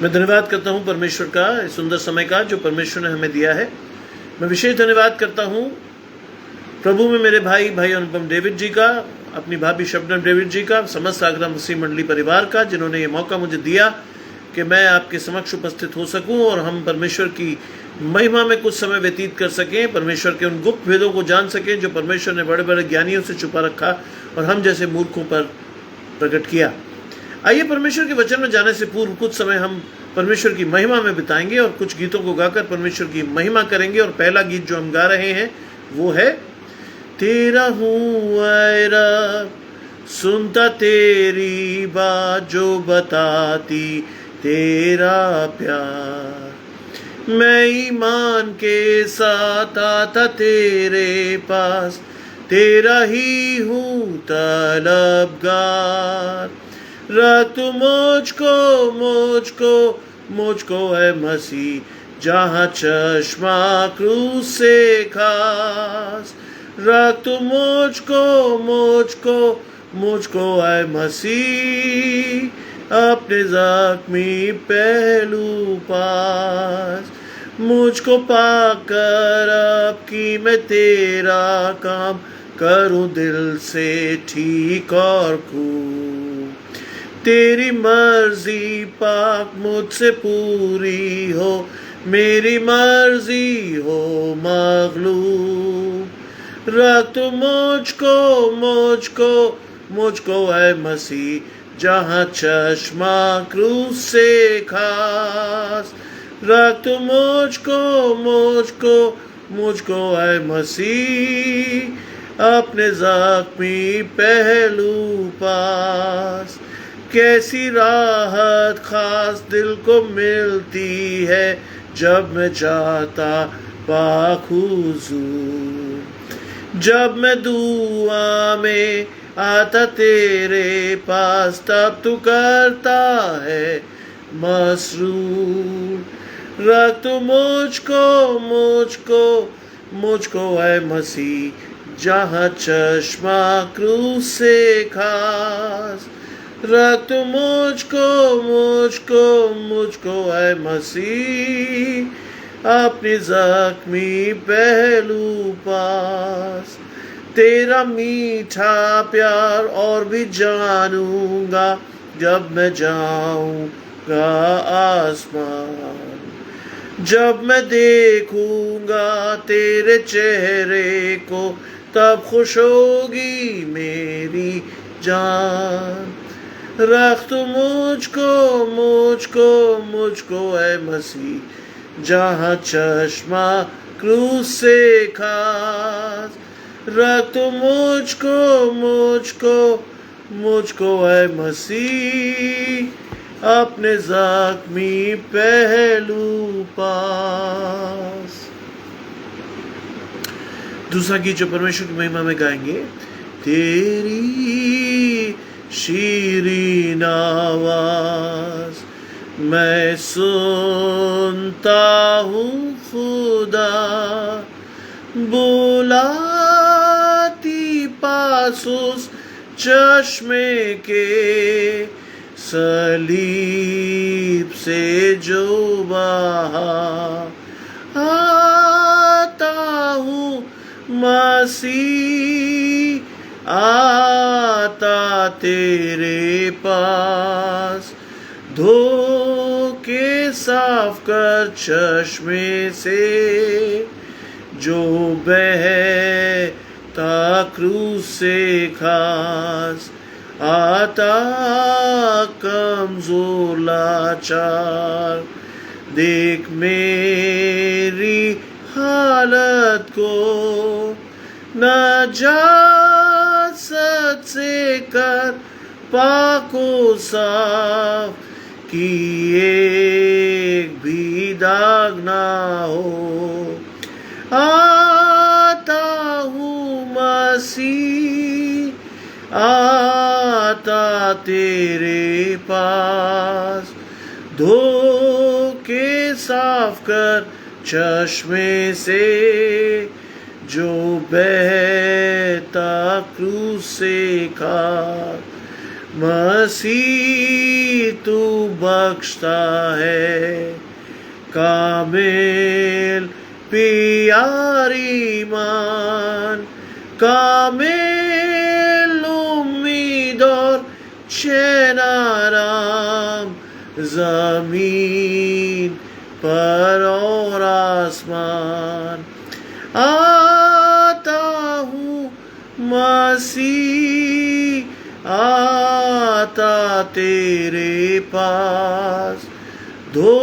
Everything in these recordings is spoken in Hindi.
मैं धन्यवाद करता हूँ परमेश्वर का इस सुंदर समय का जो परमेश्वर ने हमें दिया है। मैं विशेष धन्यवाद करता हूँ प्रभु में मेरे भाई अनुपम डेविड जी का, अपनी भाभी शबनम डेविड जी का, समस्त आगरा मसीह मंडली परिवार का, जिन्होंने ये मौका मुझे दिया कि मैं आपके समक्ष उपस्थित हो सकूं और हम परमेश्वर की महिमा में कुछ समय व्यतीत कर सकें, परमेश्वर के उन गुप्त भेदों को जान सकें जो परमेश्वर ने बड़े बड़े ज्ञानियों से छुपा रखा और हम जैसे मूर्खों पर प्रकट किया। आइए परमेश्वर के वचन में जाने से पूर्व कुछ समय हम परमेश्वर की महिमा में बिताएंगे और कुछ गीतों को गाकर परमेश्वर की महिमा करेंगे। और पहला गीत जो हम गा रहे हैं वो है तेरा हूँ ऐ रब, सुनता तेरी बात जो बताती तेरा प्यार, मैं ईमान के साथ आता तेरे पास, तेरा ही हूँ तलबगार। रख तू मुझको है मसीह, जहाँ चश्मा क्रूस से खास। रख तू मुझको है मसीह, अपने जख्मी पहलू पास। मुझको पाकर अब की मैं तेरा काम करूं दिल से ठीक और खूब। तेरी मर्जी पाक मुझसे पूरी हो, मेरी मर्जी हो मगलूब। रख तू मुझको है मसीह, जहाँ चश्मा क्रूस से खास। रख तू मुझको है मसीह, अपने जख्मी पहलू पास। कैसी राहत खास दिल को मिलती है जब मैं जाता पाक हुजूर। जब मैं दुआ में आता तेरे पास, तब तू करता है मसरूर। रख तू मुझको है मसीह, जहाँ चश्मा क्रूस से खास। रख तू मुझको है मसीह, अपनी जख्मी पहलू पास। तेरा मीठा प्यार और भी जानूंगा जब मैं जाऊंगा आसमान। जब मैं देखूंगा तेरे चेहरे को, तब खुश होगी मेरी जान। रख तू मुझको है मसीह, जहाँ चश्मा क्रूस से खास। रख तू मुझको है मसीह, अपने जख्मी पहलू पास। दूसरा गीत जो परमेश्वर की महिमा में गाएंगे, तेरी शीरीन आवाज मैं सुनता हूँ खुदा, बुलाती पास उस चश्मे के, सलीब से जो बहा। आता हूँ मसीह, आता तेरे पास, धो के साफ कर चश्मे से जो बहता क्रूस से खास। आता कमजोर लाचार, देख मेरी हालत को, नजासत से कर पाको साफ, कि एक भी दाग ना हो। आता हूँ मसीह, आता तेरे पास, धो के साफ कर चश्मे से जो बहता क्रूस से का। मसीह तू बख्शता है। कामिल प्यारी मान, कामिल उम्मीद और चैन आराम, जमीन पर और आसमान। आता हूँ मसीह, आता तेरे पास, धो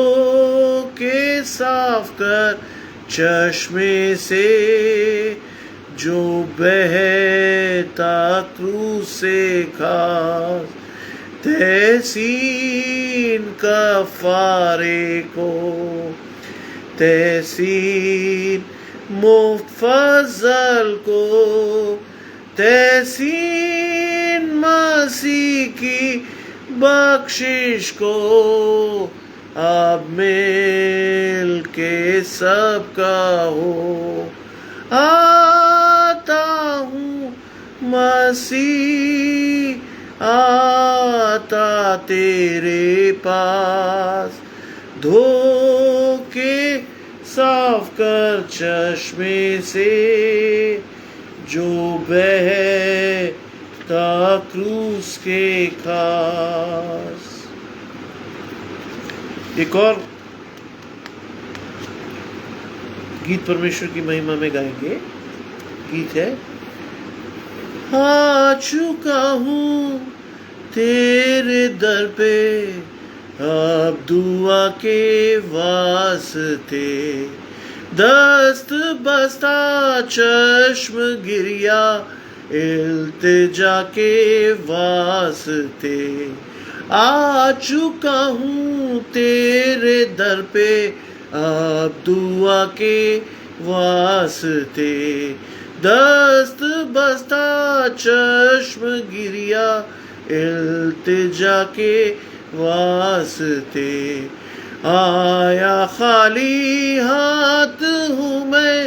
के साफ कर चश्मे से जो बहता क्रूस से खास। तहसीन कफारे को, तहसीन मुफज्जल को, तहसीन मसीह की बख्शिश को, अब मिल के सबका हो। आता हूँ मसीह, आता तेरे पास, धो के साफ कर चश्मे से जो बहता क्रूस के खास। एक और गीत परमेश्वर की महिमा में गाएंगे। गीत है, आ चुका हूँ तेरे दर पे, अब दुआ के वास्ते, दस्त बस्ता चश्म गिरिया इल्तिजा के वास्ते। आ चुका हूँ तेरे दर पे, अब दुआ के वास्ते, दस्त बस्ता चश्म गिरिया इल्तिजा के वास्ते। आया खाली हाथ हूँ मैं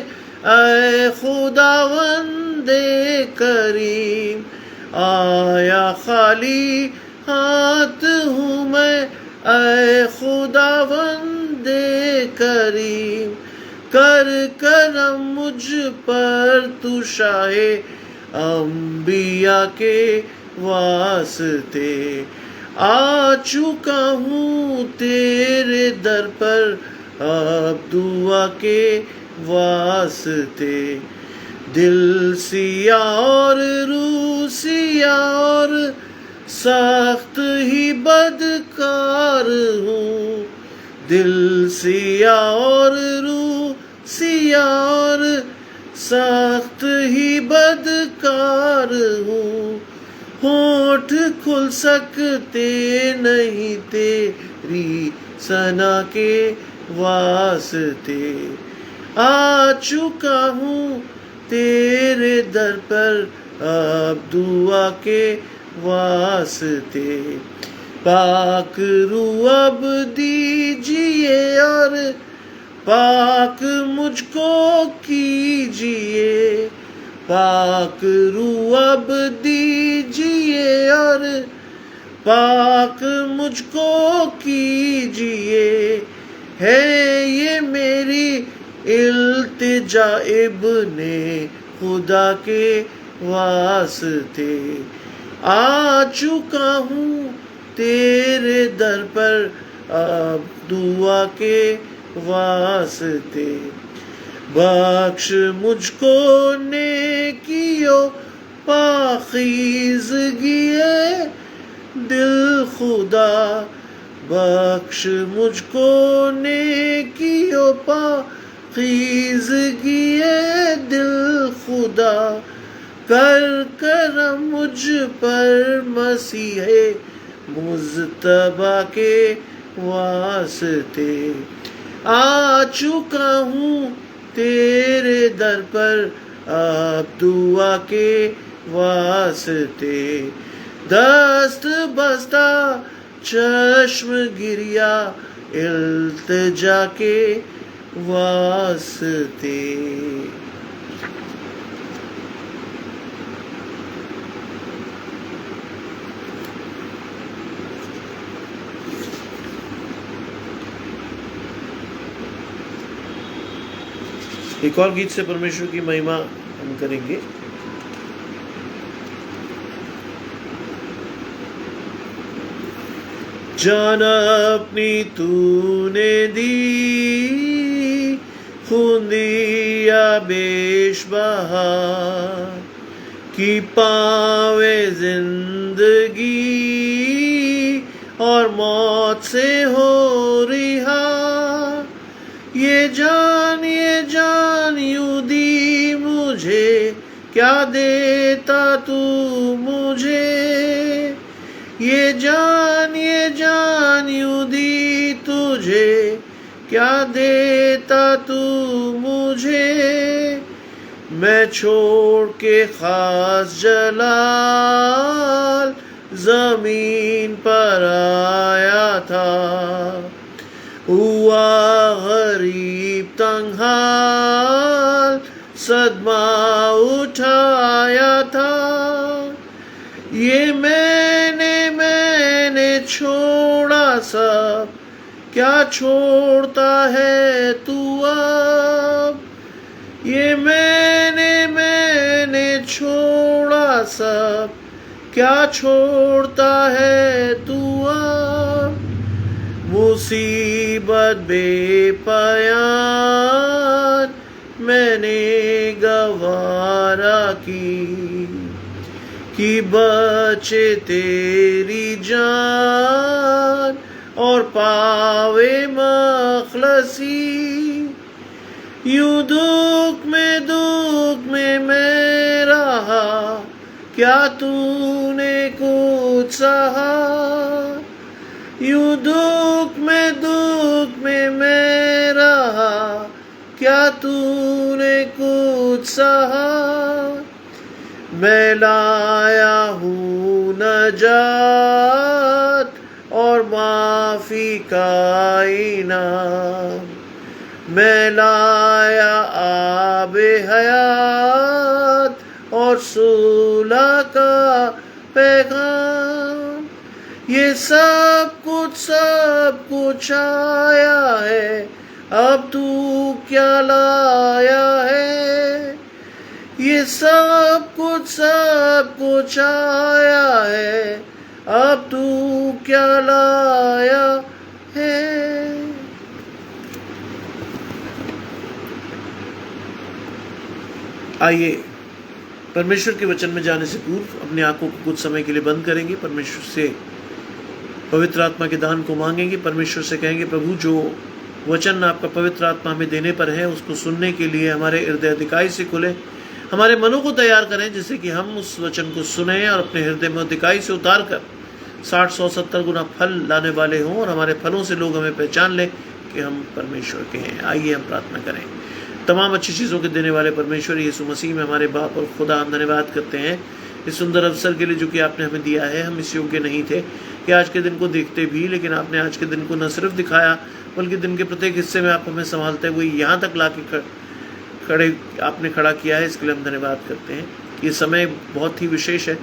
ऐ खुदावंदे करीम, आया खाली हाथ हूँ मैं ऐ खुदावंदे करीम। कर करम मुझ पर तू शाहे अंबिया के वास्ते। आ चुका हूँ तेरे दर पर, अब दुआ के वास्ते। दिल सिया और रूह सिया और सख्त ही बदकार हूँ। दिल सिया और रूह सिया और सख्त ही बदकार हूँ। होठ खुल सकते नहीं तेरी सना के वास्ते। आ चुका हूँ तेरे दर पर, अब दुआ के वास्ते। पाक रूह अब दीजिए और पाक मुझको कीजिए। पाक रूह अब दीजिए और पाक मुझको कीजिए। है ये मेरी इल्तिजा इब्ने खुदा के वास्ते। आ चुका हूँ तेरे दर पर, अब दुआ के वास्ते। बख्श मुझको नेकियों पाकीज़गिए दिल खुदा। बख्श मुझको नेकियों पाकीज़गिए दिल खुदा। कर करम मुझ पर मसीहे मुज्तबा के वास्ते। आ चुका हूँ तेरे दर पर, अब दुआ के वास्ते। दस्त बस्ता चश्म गिरिया इल्तिजा के वास्ते। एक और गीत से परमेश्वर की महिमा हम करेंगे। जान अपनी तूने दी, खून दिया बेशबहा, कि पावे जिंदगी और मौत से हो रिहा। ये जान यूं दी मुझे, क्या देता तू मुझे। ये जान यूं दी तुझे, क्या देता तू मुझे। मैं छोड़ के खास जलाल जमीन पर आया था, हुआ गरीब तंगहाल, सदमा उठाया था। ये मैंने छोड़ा सब, क्या छोड़ता है तू अब। ये मैंने छोड़ा सब, क्या छोड़ता है तू अब। मुसीबत बेपयान मैंने गवारा कि बचे तेरी जान और पावे मखलसी। यूं दुख में मैं रहा, क्या तूने कुछ सहा। यूं दुख में मैं रहा, क्या तूने कुछ सहा। मैं लाया हूँ नजात और माफी का इनाम। मैं लाया आबे हयात और सुलह का पैगाम। ये सब कुछ आया है, अब तू क्या लाया है। ये सब कुछ आया है, अब तू क्या लाया है। आइए परमेश्वर के वचन में जाने से पूर्व अपनी आंखों को कुछ समय के लिए बंद करेंगे। परमेश्वर से पवित्र आत्मा के दान को मांगेंगे। परमेश्वर से कहेंगे, प्रभु जो वचन आपका पवित्र आत्मा हमें देने पर है, उसको सुनने के लिए हमारे हृदय अधिकाई से खुले, हमारे मनों को तैयार करें, जिससे कि हम उस वचन को सुने और अपने हृदय में अधिकाई से उतार कर 60, 100, 70 गुना फल लाने वाले हों, और हमारे फलों से लोग हमें पहचान लें कि हम परमेश्वर के हैं। आइए हम प्रार्थना करें। तमाम अच्छी चीज़ों के देने वाले परमेश्वर यीशु मसीह में हमारे बाप और खुदा, हम धन्यवाद करते हैं इस सुंदर अवसर के लिए जो कि आपने हमें दिया है। हम इस योग्य नहीं थे कि आज के दिन को देखते भी, लेकिन आपने आज के दिन को न सिर्फ दिखाया, बल्कि दिन के प्रत्येक हिस्से में आप हमें संभालते हुए यहाँ तक ला के आपने खड़ा किया है। इसके लिए हम धन्यवाद करते हैं। ये समय बहुत ही विशेष है,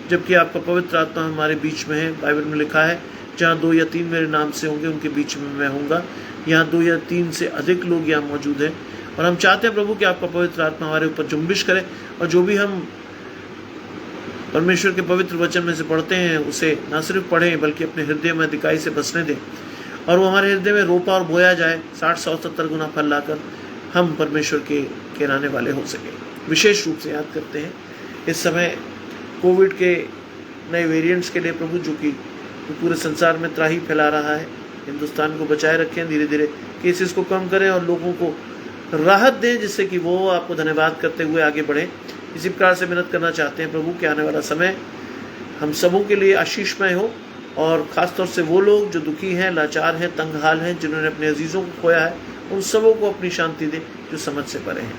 जबकि आपका पवित्र आत्मा हमारे बीच में है। बाइबल में लिखा है, जहाँ 2 या 3 मेरे नाम से होंगे, उनके बीच में मैं होऊंगा। यहाँ 2 या 3 से अधिक लोग यहाँ मौजूद हैं, और हम चाहते हैं प्रभु कि आपका पवित्र आत्मा हमारे ऊपर जुम्बिश करे, और जो भी हम परमेश्वर के पवित्र वचन में से पढ़ते हैं, उसे न सिर्फ पढ़ें बल्कि अपने हृदय में अधिकाई से बसने दें, और वो हमारे हृदय में रोपा और बोया जाए, 60, 100, 70 गुना फल लाकर हम परमेश्वर के कहलाने वाले हो सके। विशेष रूप से याद करते हैं इस समय कोविड के नए वेरिएंट्स के लिए प्रभु, जो कि पूरे संसार में त्राही फैला रहा है। हिंदुस्तान को बचाए रखें, धीरे धीरे केसेस को कम करें और लोगों को राहत दें, जिससे कि वो आपको धन्यवाद करते हुए आगे बढ़ें। इसी प्रकार से मेहनत करना चाहते हैं प्रभु कि आने वाला समय हम सबों के लिए आशीषमय हो, और ख़ासतौर से वो लोग जो दुखी हैं, लाचार हैं, तंगहाल हैं, जिन्होंने अपने अजीज़ों को खोया है, उन सबों को अपनी शांति दे जो समझ से परे हैं।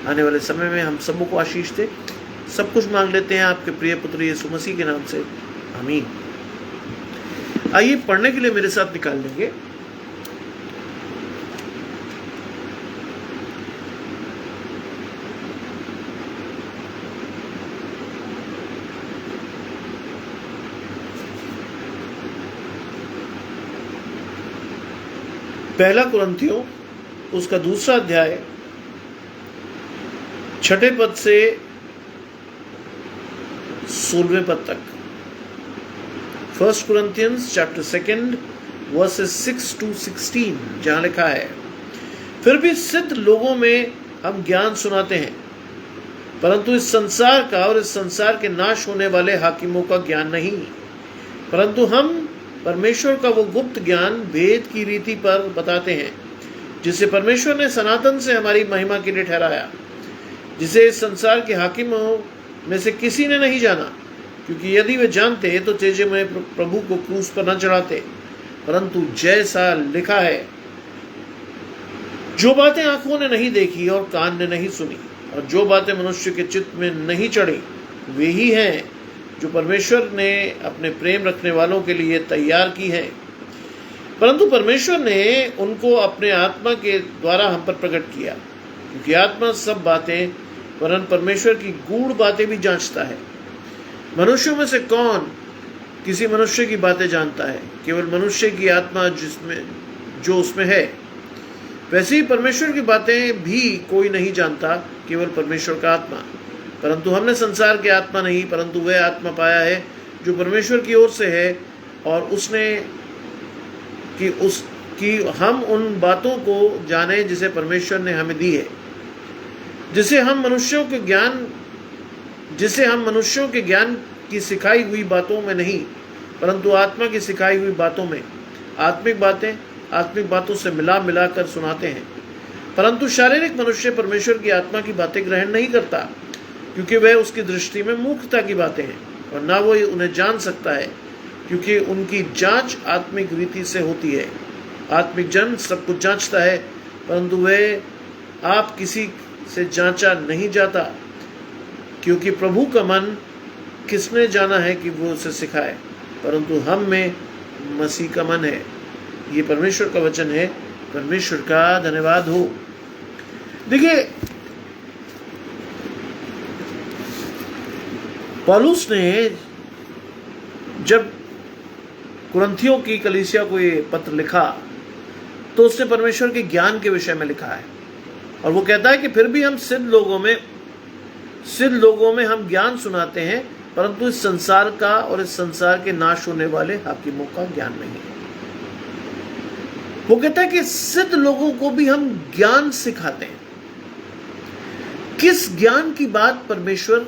आने वाले समय में हम सबों को आशीष दे। सब कुछ मांग लेते हैं आपके प्रिय पुत्र यीशु मसीह के नाम से, आमीन। आइए पढ़ने के लिए मेरे साथ निकाल लेंगे पहला कुरिन्थियों उसका 2 अध्याय 6 पद से 16वें पद तक। 1 Corinthians chapter 2 verses 6 to 16, जहां लिखा है, फिर भी सिद्ध लोगों में हम ज्ञान सुनाते हैं, परंतु इस संसार का और इस संसार के नाश होने वाले हाकिमों का ज्ञान नहीं, परंतु हम परमेश्वर का वो गुप्त ज्ञान भेद की रीति पर बताते हैं, जिसे परमेश्वर ने सनातन से हमारी महिमा के लिए ठहराया, जिसे इस संसार के हाकिमों में से किसी ने नहीं जाना, क्योंकि यदि वे जानते तो तेजोमय प्रभु को क्रूस पर न चढ़ाते। परंतु जैसा लिखा है, जो बातें आंखों ने नहीं देखी और कान ने नहीं सुनी और जो बातें मनुष्य के चित्त में नहीं चढ़ी, वे ही हैं जो परमेश्वर ने अपने प्रेम रखने वालों के लिए तैयार की है। परंतु परमेश्वर ने उनको अपने आत्मा के द्वारा हम पर प्रकट किया, क्योंकि आत्मा सब बातें वरन परमेश्वर की गूढ़ बातें भी जांचता है। मनुष्यों में से कौन किसी मनुष्य की बातें जानता है? केवल मनुष्य की आत्मा जो उसमें है। वैसे ही परमेश्वर की बातें भी कोई नहीं जानता, केवल परमेश्वर का आत्मा। परंतु हमने संसार की आत्मा नहीं, परंतु वह आत्मा पाया है जो परमेश्वर की ओर से है, और उसने कि हम उन बातों को जाने जिसे परमेश्वर ने हमें दी है, जिसे हम मनुष्यों के ज्ञान की सिखाई हुई बातों में नहीं, परंतु आत्मा की सिखाई हुई बातों में आत्मिक बातों से मिला कर सुनाते हैं। परंतु शारीरिक मनुष्य परमेश्वर की आत्मा की बातें ग्रहण नहीं करता, क्योंकि वह उसकी दृष्टि में मूर्खता की बातें हैं, और ना वो उन्हें जान सकता है, क्योंकि उनकी जांच आत्मिक रीति से होती है। आत्मिक जन सब कुछ जांचता है, परंतु वह आप किसी से जांचा नहीं जाता, क्योंकि प्रभु का मन किसने जाना है कि वो उसे सिखाए, परंतु हम में मसीह का मन है। ये परमेश्वर का वचन है। परमेश्वर का धन्यवाद हो। देखिए, पौलुस ने जब कुरिन्थियों की कलीसिया को ये पत्र लिखा, तो उसने परमेश्वर के ज्ञान के विषय में लिखा है, और वो कहता है कि फिर भी हम सिद्ध लोगों में हम ज्ञान सुनाते हैं, परंतु इस संसार का और इस संसार के नाश होने वाले हाकिमों का ज्ञान नहीं है। वो कहता है कि सिद्ध लोगों को भी हम ज्ञान सिखाते हैं। किस ज्ञान की बात परमेश्वर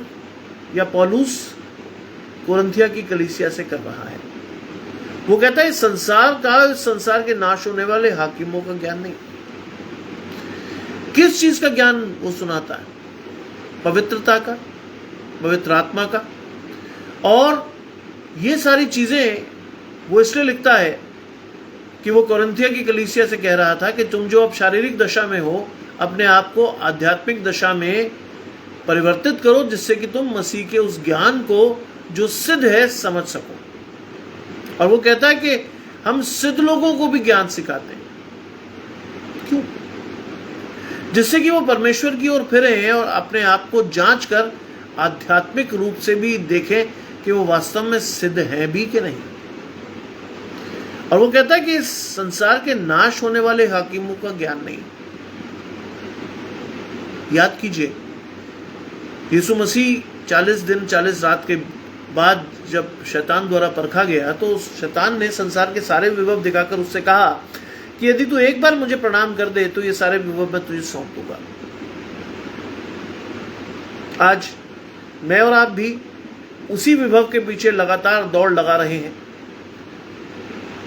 या पौलुस कुरिन्थिया की कलीसिया से कर रहा है? वो कहता है इस संसार के नाश होने वाले हाकिमों का ज्ञान नहीं। किस चीज का ज्ञान वो सुनाता है? पवित्रता का, पवित्र आत्मा का। और ये सारी चीजें वो इसलिए लिखता है कि वो कुरिन्थिया की कलीसिया से कह रहा था कि तुम जो अब शारीरिक दशा में हो, अपने आप को आध्यात्मिक दशा में परिवर्तित करो, जिससे कि तुम मसीह के उस ज्ञान को जो सिद्ध है समझ सको। और वो कहता है कि हम सिद्ध लोगों को भी ज्ञान सिखाते हैं। क्यों? जिससे कि वो परमेश्वर की ओर फिरे और अपने आप को जांच कर आध्यात्मिक रूप से भी देखें कि वो वास्तव में सिद्ध हैं भी कि नहीं। और वो कहता है कि इस संसार के नाश होने वाले हाकिमों का ज्ञान नहीं। याद कीजिए, यीशु मसीह 40 दिन 40 रात के बाद जब शैतान द्वारा परखा गया, तो शैतान ने संसार के सारे विभव दिखाकर उससे कहा कि यदि तू एक बार मुझे प्रणाम कर दे तो ये सारे विभव मैं तुझे सौंप दूंगा। आज मैं और आप भी उसी विभव के पीछे लगातार दौड़ लगा रहे हैं।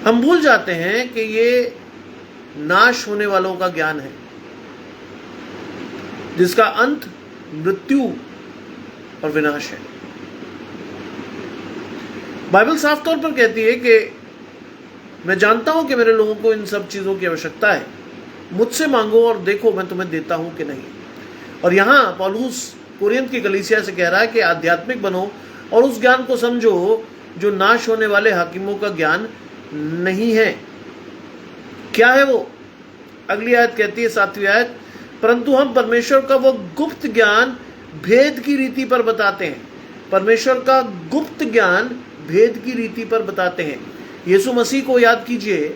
हम भूल जाते हैं कि ये नाश होने वालों का ज्ञान है, जिसका अंत मृत्यु और विनाश है। बाइबल साफ तौर पर कहती है कि मैं जानता हूं कि मेरे लोगों को इन सब चीजों की आवश्यकता है, मुझसे मांगो और देखो मैं तुम्हें देता हूं कि नहीं। और यहां पौलुस कुरिन्थ की कलीसिया से कह रहा है कि आध्यात्मिक बनो और उस ज्ञान को समझो जो नाश होने वाले हाकिमों का ज्ञान नहीं है। क्या है वो? अगली आयत कहती है, 7वीं आयत, परंतु हम परमेश्वर का वो गुप्त ज्ञान भेद की रीति पर बताते हैं। परमेश्वर का गुप्त ज्ञान भेद की रीति पर बताते हैं। यीशु मसीह को याद कीजिए,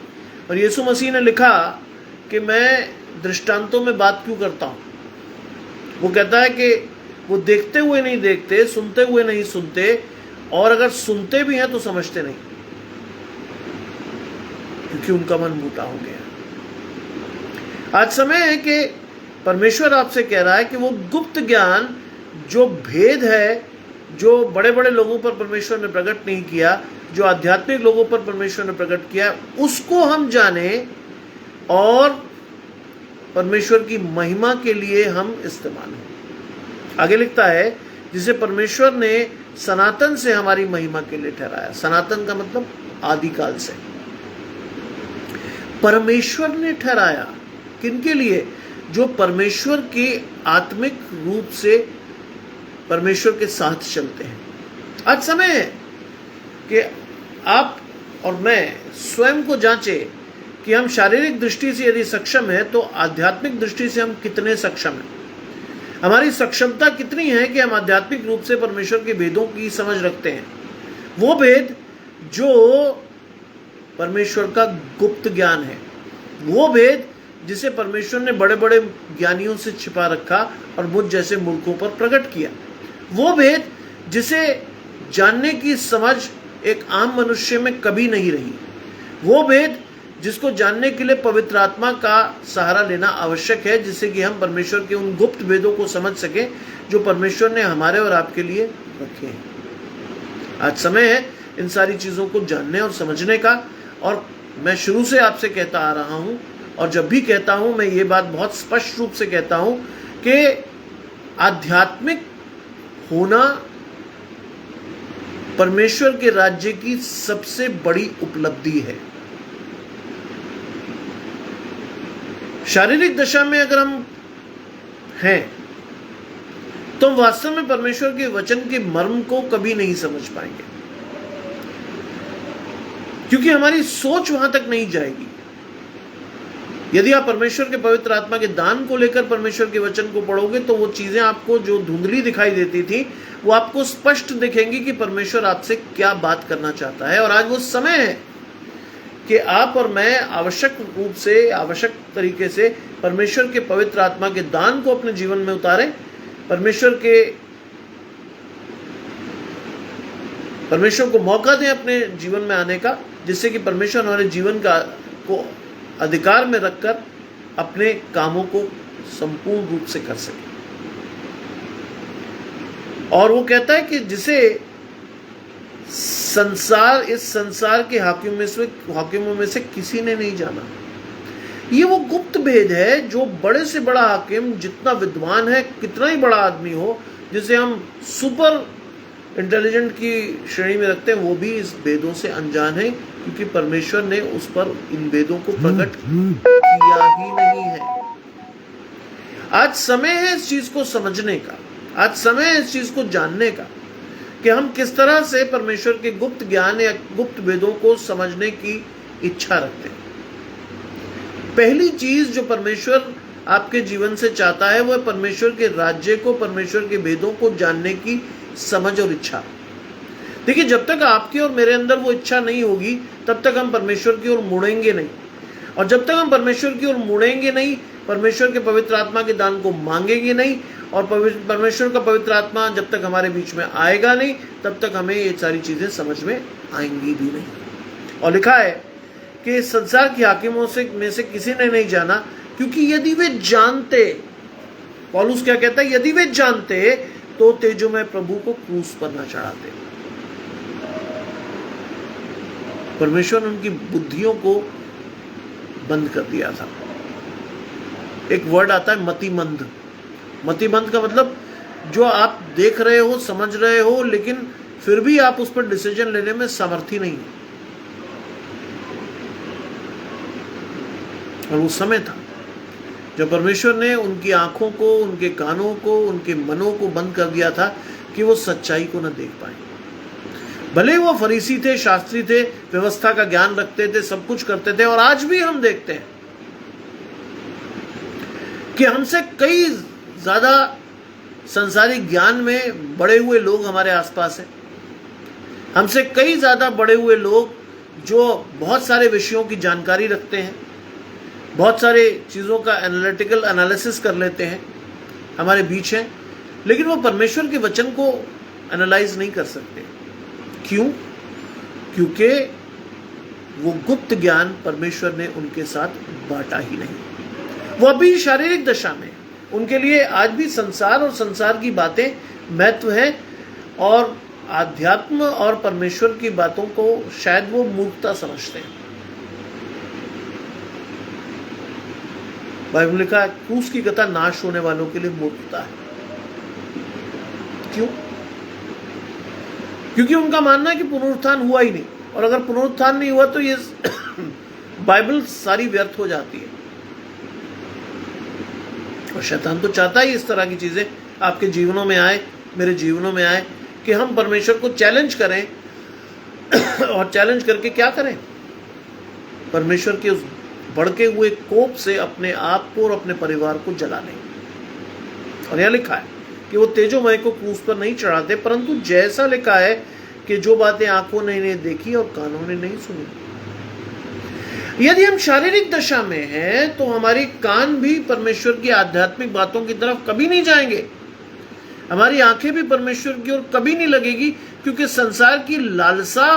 और यीशु मसीह ने लिखा कि मैं दृष्टांतों में बात क्यों करता हूं। वो कहता है कि वो देखते हुए नहीं देखते, सुनते हुए नहीं सुनते, और अगर सुनते भी हैं तो समझते नहीं, क्योंकि उनका मन मोटा हो गया। आज समय है कि परमेश्वर आपसे कह रहा है कि वो गुप्त ज्ञान, जो भेद है, जो बड़े बड़े लोगों पर परमेश्वर ने प्रकट नहीं किया, जो आध्यात्मिक लोगों पर परमेश्वर ने प्रकट किया, उसको हम जाने और परमेश्वर की महिमा के लिए हम इस्तेमाल हों। आगे लिखता है, जिसे परमेश्वर ने सनातन से हमारी महिमा के लिए ठहराया। सनातन का मतलब आदिकाल से। परमेश्वर ने ठहराया किनके लिए? जो परमेश्वर के आत्मिक रूप से परमेश्वर के साथ चलते हैं। आज समय है कि आप और मैं स्वयं को जांचें कि हम शारीरिक दृष्टि से यदि सक्षम है तो आध्यात्मिक दृष्टि से हम कितने सक्षम हैं। हमारी सक्षमता कितनी है कि हम आध्यात्मिक रूप से परमेश्वर के भेदों की समझ रखते हैं, वो भेद जो परमेश्वर का गुप्त ज्ञान है, वो भेद जिसे परमेश्वर ने बड़े बड़े ज्ञानियों से छिपा रखा और मुझ जैसे मूर्खों पर प्रकट किया, वो भेद जिसे जानने की समझ एक आम मनुष्य में कभी नहीं रही, वो भेद जिसको जानने के लिए पवित्र आत्मा का सहारा लेना आवश्यक है, जिससे कि हम परमेश्वर के उन गुप्त भेदों को समझ सकें जो परमेश्वर ने हमारे और आपके लिए रखे हैं। आज समय है इन सारी चीज़ों को जानने और समझने का, और मैं शुरू से आपसे कहता आ रहा हूं, और जब भी कहता हूं मैं ये बात बहुत स्पष्ट रूप से कहता हूं कि आध्यात्मिक होना परमेश्वर के राज्य की सबसे बड़ी उपलब्धि है। शारीरिक दशा में अगर हम हैं तो हम वास्तव में परमेश्वर के वचन के मर्म को कभी नहीं समझ पाएंगे, क्योंकि हमारी सोच वहां तक नहीं जाएगी। यदि आप परमेश्वर के पवित्र आत्मा के दान को लेकर परमेश्वर के वचन को पढ़ोगे तो वो चीजें आपको जो धुंधली दिखाई देती थी वो आपको स्पष्ट दिखेंगी कि परमेश्वर आपसे क्या बात करना चाहता है। और आज वो समय है कि आप और मैं आवश्यक रूप से, आवश्यक तरीके से परमेश्वर के पवित्र आत्मा के दान को अपने जीवन में उतारें, परमेश्वर को मौका दें अपने जीवन में आने का, जिससे कि परमेश्वर हमारे जीवन को अधिकार में रखकर अपने कामों को संपूर्ण रूप से कर सके। और वो कहता है कि जिसे इस संसार के हाकिमों में से किसी ने नहीं जाना। ये वो गुप्त भेद है जो बड़े से बड़ा हाकिम, जितना विद्वान है, कितना ही बड़ा आदमी हो, जिसे हम सुपर इंटेलिजेंट की श्रेणी में रखते हैं, वो भी इस भेदों से अनजान है, क्योंकि परमेश्वर ने उस पर इन भेदों को प्रकट किया ही नहीं है। आज समय है इस चीज को समझने का, आज समय है इस चीज को जानने का कि हम किस तरह से परमेश्वर के गुप्त ज्ञान या गुप्त भेदों को समझने की इच्छा रखते हैं। पहली चीज जो परमेश्वर आपके जीवन से चाहता है वो है परमेश्वर के राज्य को, परमेश्वर के भेदों को जानने की समझ और इच्छा। देखिए, जब तक आपके और मेरे अंदर वो इच्छा नहीं होगी तब तक हम परमेश्वर की ओर मुड़ेंगे नहीं, और जब तक हम परमेश्वर की ओर मुड़ेंगे नहीं, परमेश्वर के पवित्र आत्मा के दान को मांगेंगे नहीं, और परमेश्वर का पवित्र आत्मा जब तक हमारे बीच में आएगा नहीं तब तक हमें ये सारी चीजें समझ में आएंगी भी नहीं। और लिखा है कि संसार के हाकिमों में से किसी ने नहीं जाना, क्योंकि यदि वे जानते, पौलुस क्या कहता है, यदि वे जानते तो तेजोमय प्रभु को क्रूस पर न चढ़ाते। परमेश्वर ने उनकी बुद्धियों को बंद कर दिया था। एक वर्ड आता है मतिमंद। मतिमंद का मतलब जो आप देख रहे हो, समझ रहे हो, लेकिन फिर भी आप उस पर डिसीजन लेने में समर्थी नहीं है। और वो समय था जब परमेश्वर ने उनकी आंखों को, उनके कानों को, उनके मनों को बंद कर दिया था कि वो सच्चाई को न देख पाए। भले वो फरीसी थे, शास्त्री थे, व्यवस्था का ज्ञान रखते थे, सब कुछ करते थे, और आज भी हम देखते हैं कि हमसे कई ज्यादा संसारिक ज्ञान में बढ़े हुए लोग हमारे आसपास हैं। हमसे कई ज्यादा बढ़े हुए लोग जो बहुत सारे विषयों की जानकारी रखते हैं, बहुत सारे चीज़ों का एनालिटिकल एनालिसिस कर लेते हैं, हमारे बीच हैं, लेकिन वो परमेश्वर के वचन को एनालाइज नहीं कर सकते। क्यों? क्योंकि वो गुप्त ज्ञान परमेश्वर ने उनके साथ बांटा ही नहीं। वो अभी शारीरिक दशा में, उनके लिए आज भी संसार और संसार की बातें महत्व है, और आध्यात्म और परमेश्वर की बातों को शायद वो मूर्खता समझते हैं। बाइबल में लिखा है क्रूस की कथा नाश होने वालों के लिए मूर्खता है। क्यों? क्योंकि उनका मानना है कि पुनरुत्थान हुआ ही नहीं, और अगर पुनरुत्थान नहीं हुआ तो ये बाइबल सारी व्यर्थ हो जाती है। और शैतान तो चाहता ही इस तरह की चीजें आपके जीवनों में आए, मेरे जीवनों में आए, कि हम परमेश्वर को चैलेंज करें और चैलेंज करके क्या करें? परमेश्वर के उस भड़के हुए कोप से अपने आप को और अपने परिवार को जला लें। और यह लिखा है कि वो तेजोमय को क्रूस पर नहीं चढ़ाते, परंतु जैसा लिखा है कि जो बातें आंखों ने नहीं देखी और कानों ने नहीं सुनी। यदि हम शारीरिक दशा में हैं तो हमारी कान भी परमेश्वर की आध्यात्मिक बातों की तरफ कभी नहीं जाएंगे, हमारी आंखें भी परमेश्वर की ओर कभी नहीं लगेगी, क्योंकि संसार की लालसा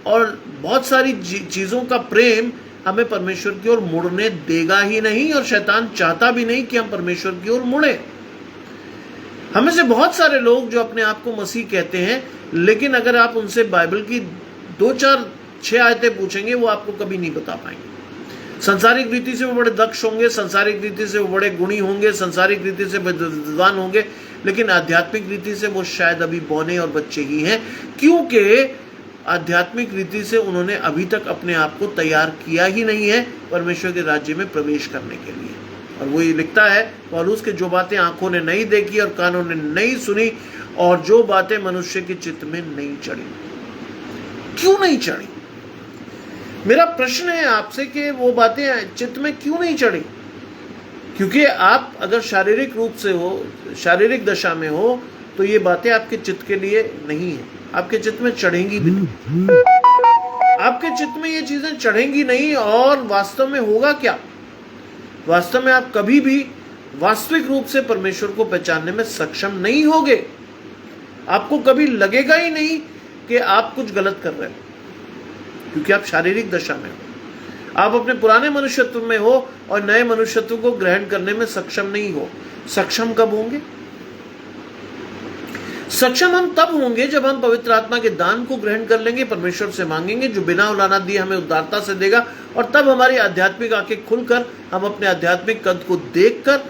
और बहुत सारी चीजों का प्रेम हमें परमेश्वर की ओर मुड़ने देगा ही नहीं, और शैतान चाहता भी नहीं कि हम परमेश्वर की ओर मुड़े। हमें से बहुत सारे लोग जो अपने आप को मसीह कहते हैं, लेकिन अगर आप उनसे बाइबल की 2, 4, 6 आयतें पूछेंगे वो आपको कभी नहीं बता पाएंगे। संसारिक रीति से वो बड़े दक्ष होंगे, संसारिक रीति से वो बड़े गुणी होंगे, संसारिक रीति से विद्वान होंगे, लेकिन आध्यात्मिक रीति से वो शायद अभी बौने और बच्चे ही हैं, क्योंकि आध्यात्मिक रीति से उन्होंने अभी तक अपने आप को तैयार किया ही नहीं है परमेश्वर के राज्य में प्रवेश करने के लिए। और वो ये लिखता है पौलुस के जो बातें आंखों ने नहीं देखी और कानों ने नहीं सुनी, और जो बातें मनुष्य के चित्त में नहीं चढ़ी। क्यों नहीं चढ़ी? मेरा प्रश्न है आपसे कि वो बातें चित्त में क्यों नहीं चढ़ी? क्योंकि आप अगर शारीरिक रूप से हो, शारीरिक दशा में हो, तो ये बातें आपके चित्त के लिए नहीं है, आपके चित्त में चढ़ेंगी भी नहीं। आपके चित्त में ये चीजें चढ़ेंगी नहीं, और वास्तव में होगा क्या? वास्तव में आप कभी भी वास्तविक रूप से परमेश्वर को पहचानने में सक्षम नहीं होगे। आपको कभी लगेगा ही नहीं कि आप कुछ गलत कर रहे हो, क्योंकि आप शारीरिक दशा में हो। आप अपने पुराने मनुष्यत्व में हो और नए मनुष्यत्व को ग्रहण करने में सक्षम नहीं हो। सक्षम कब होंगे? सक्षम हम तब होंगे जब हम पवित्र आत्मा के दान को ग्रहण कर लेंगे, परमेश्वर से मांगेंगे, जो बिना औलाना दिए हमें उदारता से देगा, और तब हमारी आध्यात्मिक आंखें खुलकर हम अपने आध्यात्मिक कद को देखकर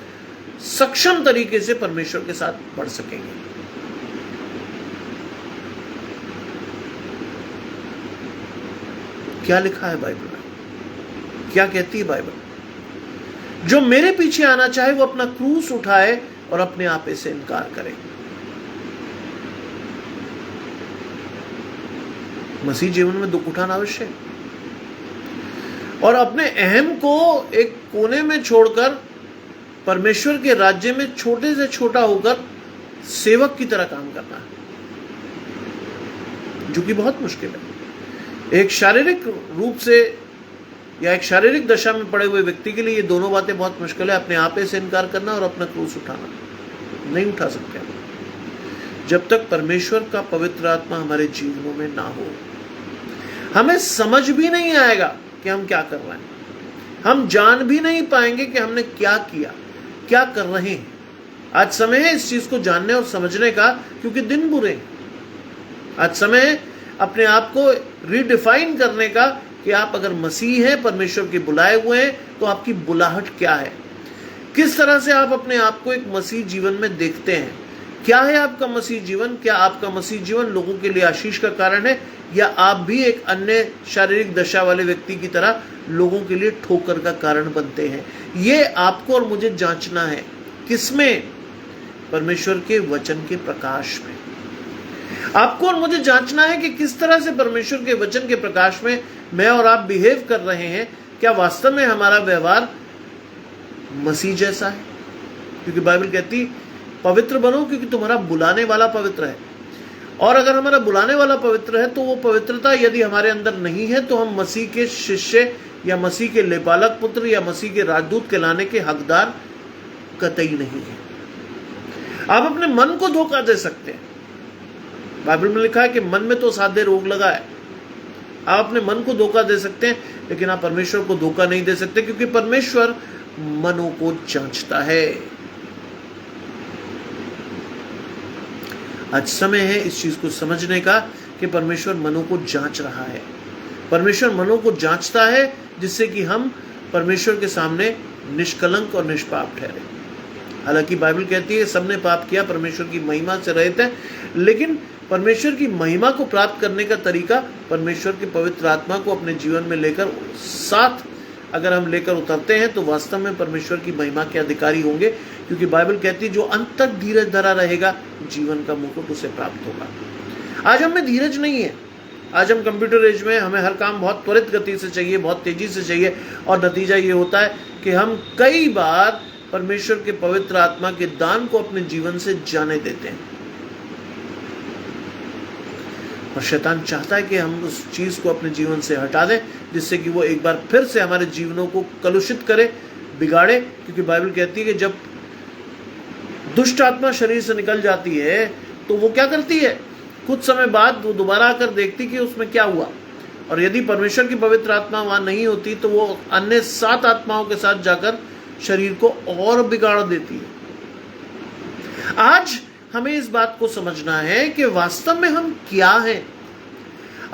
सक्षम तरीके से परमेश्वर के साथ बढ़ सकेंगे। क्या लिखा है बाइबल में? क्या कहती है बाइबल? जो मेरे पीछे आना चाहे वो अपना क्रूस उठाए और अपने आप से इनकार करे। मसीह जीवन में दुख उठाना अवश्य है, और अपने अहम को एक कोने में छोड़कर परमेश्वर के राज्य में छोटे से छोटा होकर सेवक की तरह काम करना है, जो कि बहुत मुश्किल है। एक शारीरिक रूप से या एक शारीरिक दशा में पड़े हुए व्यक्ति के लिए ये दोनों बातें बहुत मुश्किल है, अपने आप से इनकार करना और अपना क्रूस उठाना। नहीं उठा सकते जब तक परमेश्वर का पवित्र आत्मा हमारे जीवनों में ना हो। हमें समझ भी नहीं आएगा कि हम क्या कर रहे हैं, हम जान भी नहीं पाएंगे कि हमने क्या किया, क्या कर रहे हैं। आज समय है इस चीज को जानने और समझने का, क्योंकि दिन बुरे हैं। आज समय है अपने आप को रीडिफाइन करने का कि आप अगर मसीह हैं, परमेश्वर के बुलाए हुए हैं, तो आपकी बुलाहट क्या है, किस तरह से आप अपने आप को एक मसीह जीवन में देखते हैं। क्या है आपका मसीह जीवन? क्या आपका मसीह जीवन लोगों के लिए आशीष का कारण है, या आप भी एक अन्य शारीरिक दशा वाले व्यक्ति की तरह लोगों के लिए ठोकर का कारण बनते हैं? ये आपको और मुझे जांचना है। किसमें? परमेश्वर के वचन के प्रकाश में। आपको और मुझे जांचना है कि किस तरह से परमेश्वर के वचन के प्रकाश में मैं और आप बिहेव कर रहे हैं। क्या वास्तव में हमारा व्यवहार मसीह जैसा है? क्योंकि बाइबल कहती पवित्र बनो क्योंकि तुम्हारा बुलाने वाला पवित्र है। और अगर हमारा बुलाने वाला पवित्र है तो वो पवित्रता यदि हमारे अंदर नहीं है तो हम मसीह के शिष्य या मसीह के लेपालक पुत्र या मसीह के राजदूत कहलाने के हकदार कतई नहीं है। आप अपने मन को धोखा दे सकते हैं। बाइबल में लिखा है कि मन में तो साधे रोग लगा है। आप अपने मन को धोखा दे सकते हैं, लेकिन आप परमेश्वर को धोखा नहीं दे सकते, क्योंकि परमेश्वर मनों को जांचता है। आज समय है इस चीज को समझने का कि परमेश्वर मनों को जांच रहा है। परमेश्वर मनों को जांचता है, जिससे कि हम परमेश्वर के सामने निष्कलंक और निष्पाप ठहरे। हालांकि बाइबल कहती है सबने पाप किया, परमेश्वर की महिमा से रहित है, लेकिन परमेश्वर की महिमा को प्राप्त करने का तरीका परमेश्वर की पवित्र आत्मा को अपने जीवन में लेकर साथ अगर हम लेकर उतरते हैं तो वास्तव में परमेश्वर की महिमा के अधिकारी होंगे, क्योंकि बाइबल कहती है जो अंत तक धीरज धरा रहेगा जीवन का मुकुट उसे प्राप्त होगा। आज हमें धीरज नहीं है। आज हम कंप्यूटर एज में, हमें हर काम बहुत त्वरित गति से चाहिए, बहुत तेजी से चाहिए, और नतीजा ये होता है कि हम कई बार परमेश्वर के पवित्र आत्मा के दान को अपने जीवन से जाने देते हैं। और शैतान चाहता है कि हम उस चीज को अपने जीवन से हटा दें, जिससे कि वो एक बार फिर से हमारे जीवनों को कलुषित करे, बिगाड़े। क्योंकि बाइबल कहती है कि जब दुष्ट आत्मा शरीर से निकल जाती है तो वो क्या करती है, कुछ समय बाद वो दोबारा आकर देखती कि उसमें क्या हुआ, और यदि परमेश्वर की पवित्र आत्मा वहां नहीं होती तो वो अन्य 7 आत्माओं के साथ जाकर शरीर को और बिगाड़ देती है। आज हमें इस बात को समझना है कि वास्तव में हम क्या हैं।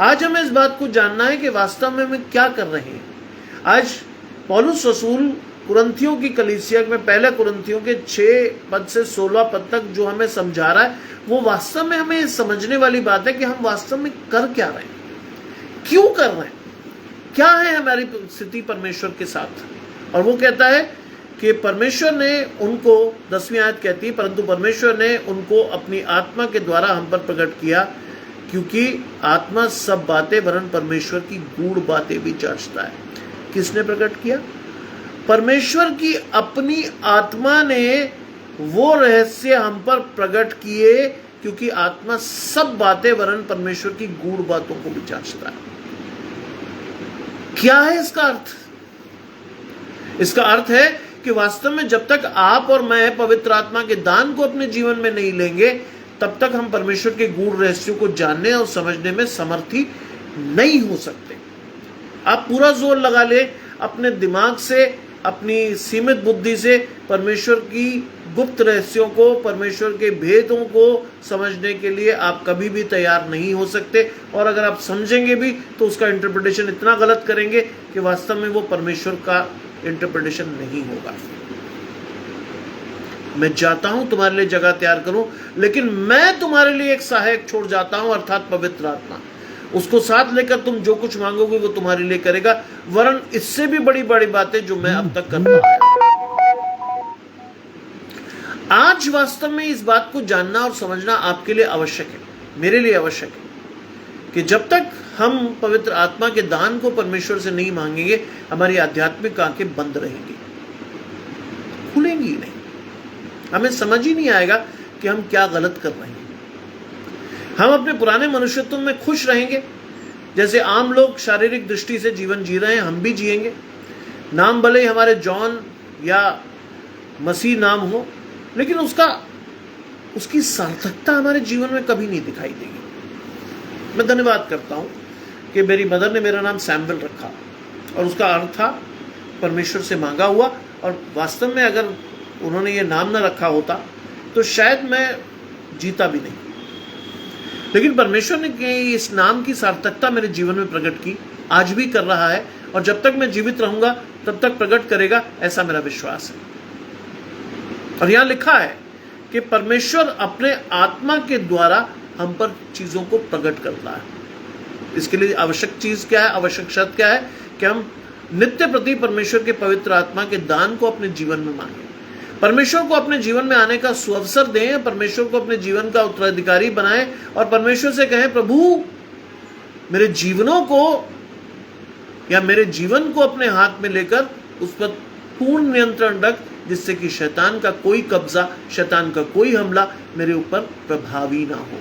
आज हमें इस बात को जानना है कि वास्तव में हम क्या कर रहे हैं। आज पौलुस रसूल कुरिन्थियों की कलीसिया में पहले कुरिन्थियों के 6 पद से 16 पद तक जो हमें समझा रहा है, वो वास्तव में हमें समझने वाली बात है कि हम वास्तव में कर क्या रहे हैं, क्यों कर रहे हैं, क्या है हमारी स्थिति परमेश्वर के साथ। और वो कहता है कि परमेश्वर ने उनको, 10वीं आयत कहती है, परंतु परमेश्वर ने उनको अपनी आत्मा के द्वारा हम पर प्रकट किया, क्योंकि आत्मा सब बातें वरन परमेश्वर की गूढ़ बातें भी जांचता है। किसने प्रकट किया? परमेश्वर की अपनी आत्मा ने वो रहस्य हम पर प्रकट किए, क्योंकि आत्मा सब बातें वरन परमेश्वर की गूढ़ बातों को भी जांचता है। क्या है इसका अर्थ? इसका अर्थ है कि वास्तव में जब तक आप और मैं पवित्र आत्मा के दान को अपने जीवन में नहीं लेंगे, तब तक हम परमेश्वर के गूढ़ रहस्यों को जानने और समझने में समर्थी नहीं हो सकते। आप पूरा जोर लगा ले अपने दिमाग से, अपनी सीमित बुद्धि से परमेश्वर की गुप्त रहस्यों को, परमेश्वर के भेदों को समझने के लिए आप कभी भी तैयार नहीं हो सकते। और अगर आप समझेंगे भी तो उसका इंटरप्रिटेशन इतना गलत करेंगे कि वास्तव में वो परमेश्वर का इंटरप्रिटेशन नहीं होगा। मैं जाता हूं तुम्हारे लिए जगह तैयार करूं, लेकिन मैं तुम्हारे लिए एक सहायक छोड़ जाता हूं, अर्थात पवित्र आत्मा। उसको साथ लेकर तुम जो कुछ मांगोगे वो तुम्हारे लिए करेगा, वरन इससे भी बड़ी बड़ी बातें जो मैं अब तक करता आया। आज वास्तव में इस बात को जानना और समझना आपके लिए आवश्यक है, मेरे लिए आवश्यक है, कि जब तक हम पवित्र आत्मा के दान को परमेश्वर से नहीं मांगेंगे, हमारी आध्यात्मिक आंखें बंद रहेंगी, खुलेंगी नहीं। हमें समझ ही नहीं आएगा कि हम क्या गलत कर रहे हैं। हम अपने पुराने मनुष्यत्व में खुश रहेंगे, जैसे आम लोग शारीरिक दृष्टि से जीवन जी रहे हैं, हम भी जिएंगे। नाम भले ही हमारे जॉन या मसीह नाम हो, लेकिन उसकी सार्थकता हमारे जीवन में कभी नहीं दिखाई देगी। मैं धन्यवाद करता हूं कि मेरी मदर ने मेरा नाम सैमुअल रखा, और उसका अर्थ था परमेश्वर से मांगा हुआ। और वास्तव में अगर उन्होंने ये नाम ना रखा होता तो शायद मैं जीता भी नहीं, लेकिन परमेश्वर ने इस नाम की सार्थकता मेरे जीवन में प्रकट की, आज भी कर रहा है, और जब तक मैं जीवित रहूंगा तब तक प्रकट करेगा, ऐसा मेरा विश्वास है। और यहां लिखा है कि परमेश्वर अपने आत्मा के द्वारा हम पर चीजों को प्रकट करता है। इसके लिए आवश्यक चीज क्या है, आवश्यक शर्त क्या है कि हम नित्य प्रति परमेश्वर के पवित्र आत्मा के दान को अपने जीवन में मांगे, परमेश्वर को अपने जीवन में आने का सुअवसर दें, परमेश्वर को अपने जीवन का उत्तराधिकारी बनाएं, और परमेश्वर से कहें, प्रभु मेरे जीवनों को या मेरे जीवन को अपने हाथ में लेकर उस पर पूर्ण नियंत्रण रख, जिससे कि शैतान का कोई कब्जा, शैतान का कोई हमला मेरे ऊपर प्रभावी ना हो।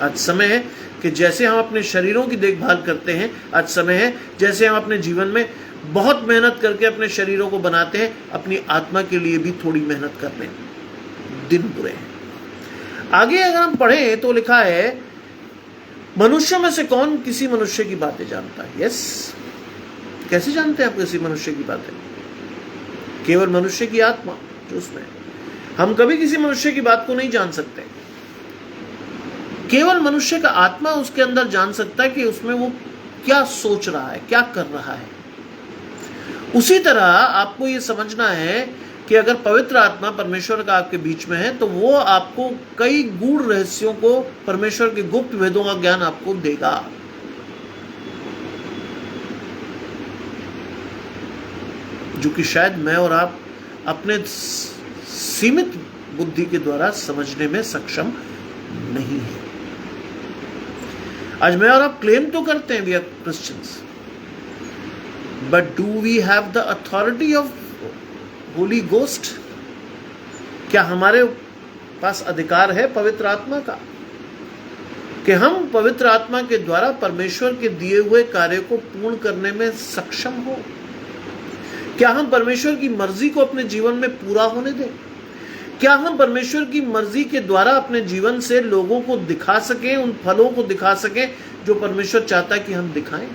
आज समय है कि जैसे हम अपने शरीरों की देखभाल करते हैं, आज समय है जैसे हम अपने जीवन में बहुत मेहनत करके अपने शरीरों को बनाते हैं, अपनी आत्मा के लिए भी थोड़ी मेहनत कर लें। दिन बुरे हैं। आगे अगर हम पढ़ें तो लिखा है, मनुष्य में से कौन किसी मनुष्य की बातें जानता है? यस, कैसे जानते हैं आप किसी मनुष्य की बातें? केवल मनुष्य की आत्मा जो उसमें है। हम कभी किसी मनुष्य की बात को नहीं जान सकते। केवल मनुष्य का आत्मा उसके अंदर जान सकता है कि उसमें वो क्या सोच रहा है, क्या कर रहा है। उसी तरह आपको ये समझना है कि अगर पवित्र आत्मा परमेश्वर का आपके बीच में है तो वो आपको कई गूढ़ रहस्यों को, परमेश्वर के गुप्त वेदों का ज्ञान आपको देगा। जो कि शायद मैं और आप अपने सीमित बुद्धि के द्वारा समझने में सक्षम नहीं है। आज मैं और आप क्लेम तो करते हैं we are Christians, but do we have the authority of Holy Ghost? क्या हमारे पास अधिकार है पवित्र आत्मा का कि हम पवित्र आत्मा के द्वारा परमेश्वर के दिए हुए कार्य को पूर्ण करने में सक्षम हो? क्या हम परमेश्वर की मर्जी को अपने जीवन में पूरा होने दें? क्या हम परमेश्वर की मर्जी के द्वारा अपने जीवन से लोगों को दिखा सकें, उन फलों को दिखा सकें जो परमेश्वर चाहता है कि हम दिखाएं?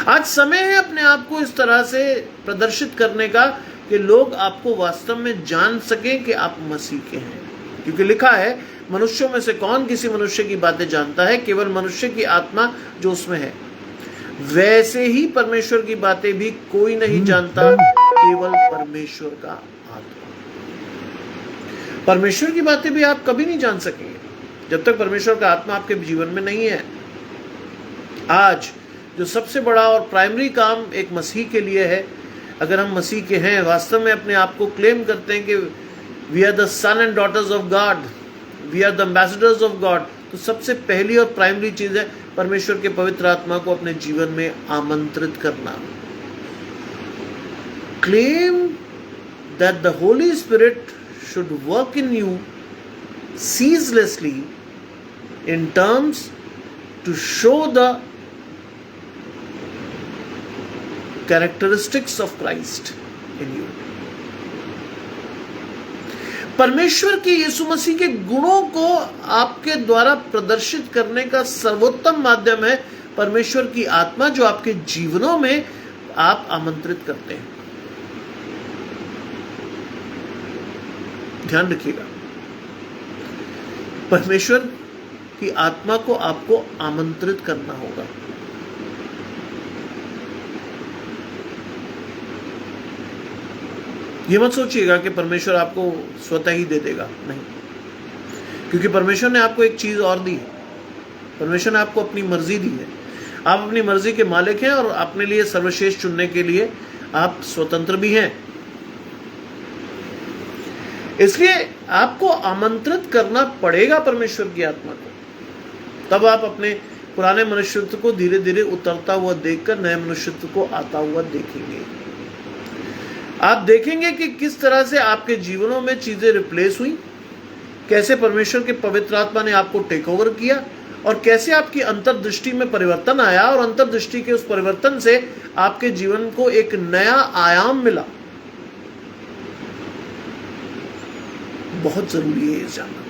आज समय है अपने आप को इस तरह से प्रदर्शित करने का कि लोग आपको वास्तव में जान सकें कि आप मसीह के हैं। क्योंकि लिखा है, मनुष्यों में से कौन किसी मनुष्य की बातें जानता है? केवल मनुष्य की आत्मा जो उसमें है। वैसे ही परमेश्वर की बातें भी कोई नहीं जानता, केवल परमेश्वर का आत्मा। परमेश्वर की बातें भी आप कभी नहीं जान सकेंगे जब तक परमेश्वर का आत्मा आपके जीवन में नहीं है। आज जो सबसे बड़ा और प्राइमरी काम एक मसीह के लिए है, अगर हम मसीह के हैं, वास्तव में अपने आप को क्लेम करते हैं कि we are the son and daughters of God, we are the ambassadors of God, तो सबसे पहली और प्राइमरी चीज है परमेश्वर के पवित्र आत्मा को अपने जीवन में आमंत्रित करना। Claim that the Holi spirit should work in you ceaselessly in terms to show the characteristics of Christ in you. परमेश्वर के यीशु मसीह के गुणों को आपके द्वारा प्रदर्शित करने का सर्वोत्तम माध्यम है परमेश्वर की आत्मा जो आपके जीवनों में आप आमंत्रित करते हैं। ध्यान रखिएगा, परमेश्वर की आत्मा को आपको आमंत्रित करना होगा। ये मत सोचिएगा कि परमेश्वर आपको स्वतः ही दे देगा, नहीं। क्योंकि परमेश्वर ने आपको एक चीज और दी है, परमेश्वर ने आपको अपनी मर्जी दी है। आप अपनी मर्जी के मालिक हैं और अपने लिए सर्वश्रेष्ठ चुनने के लिए आप स्वतंत्र भी हैं। इसलिए आपको आमंत्रित करना पड़ेगा परमेश्वर की आत्मा को, तब आप अपने पुराने मनुष्यत्व को धीरे धीरे उतरता हुआ देखकर नए मनुष्यत्व को आता हुआ देखेंगे। आप देखेंगे कि किस तरह से आपके जीवनों में चीजें रिप्लेस हुई, कैसे परमेश्वर के पवित्र आत्मा ने आपको टेक ओवर किया और कैसे आपकी अंतर्दृष्टि में परिवर्तन आया और अंतर्दृष्टि के उस परिवर्तन से आपके जीवन को एक नया आयाम मिला। बहुत जरूरी है ये जानना।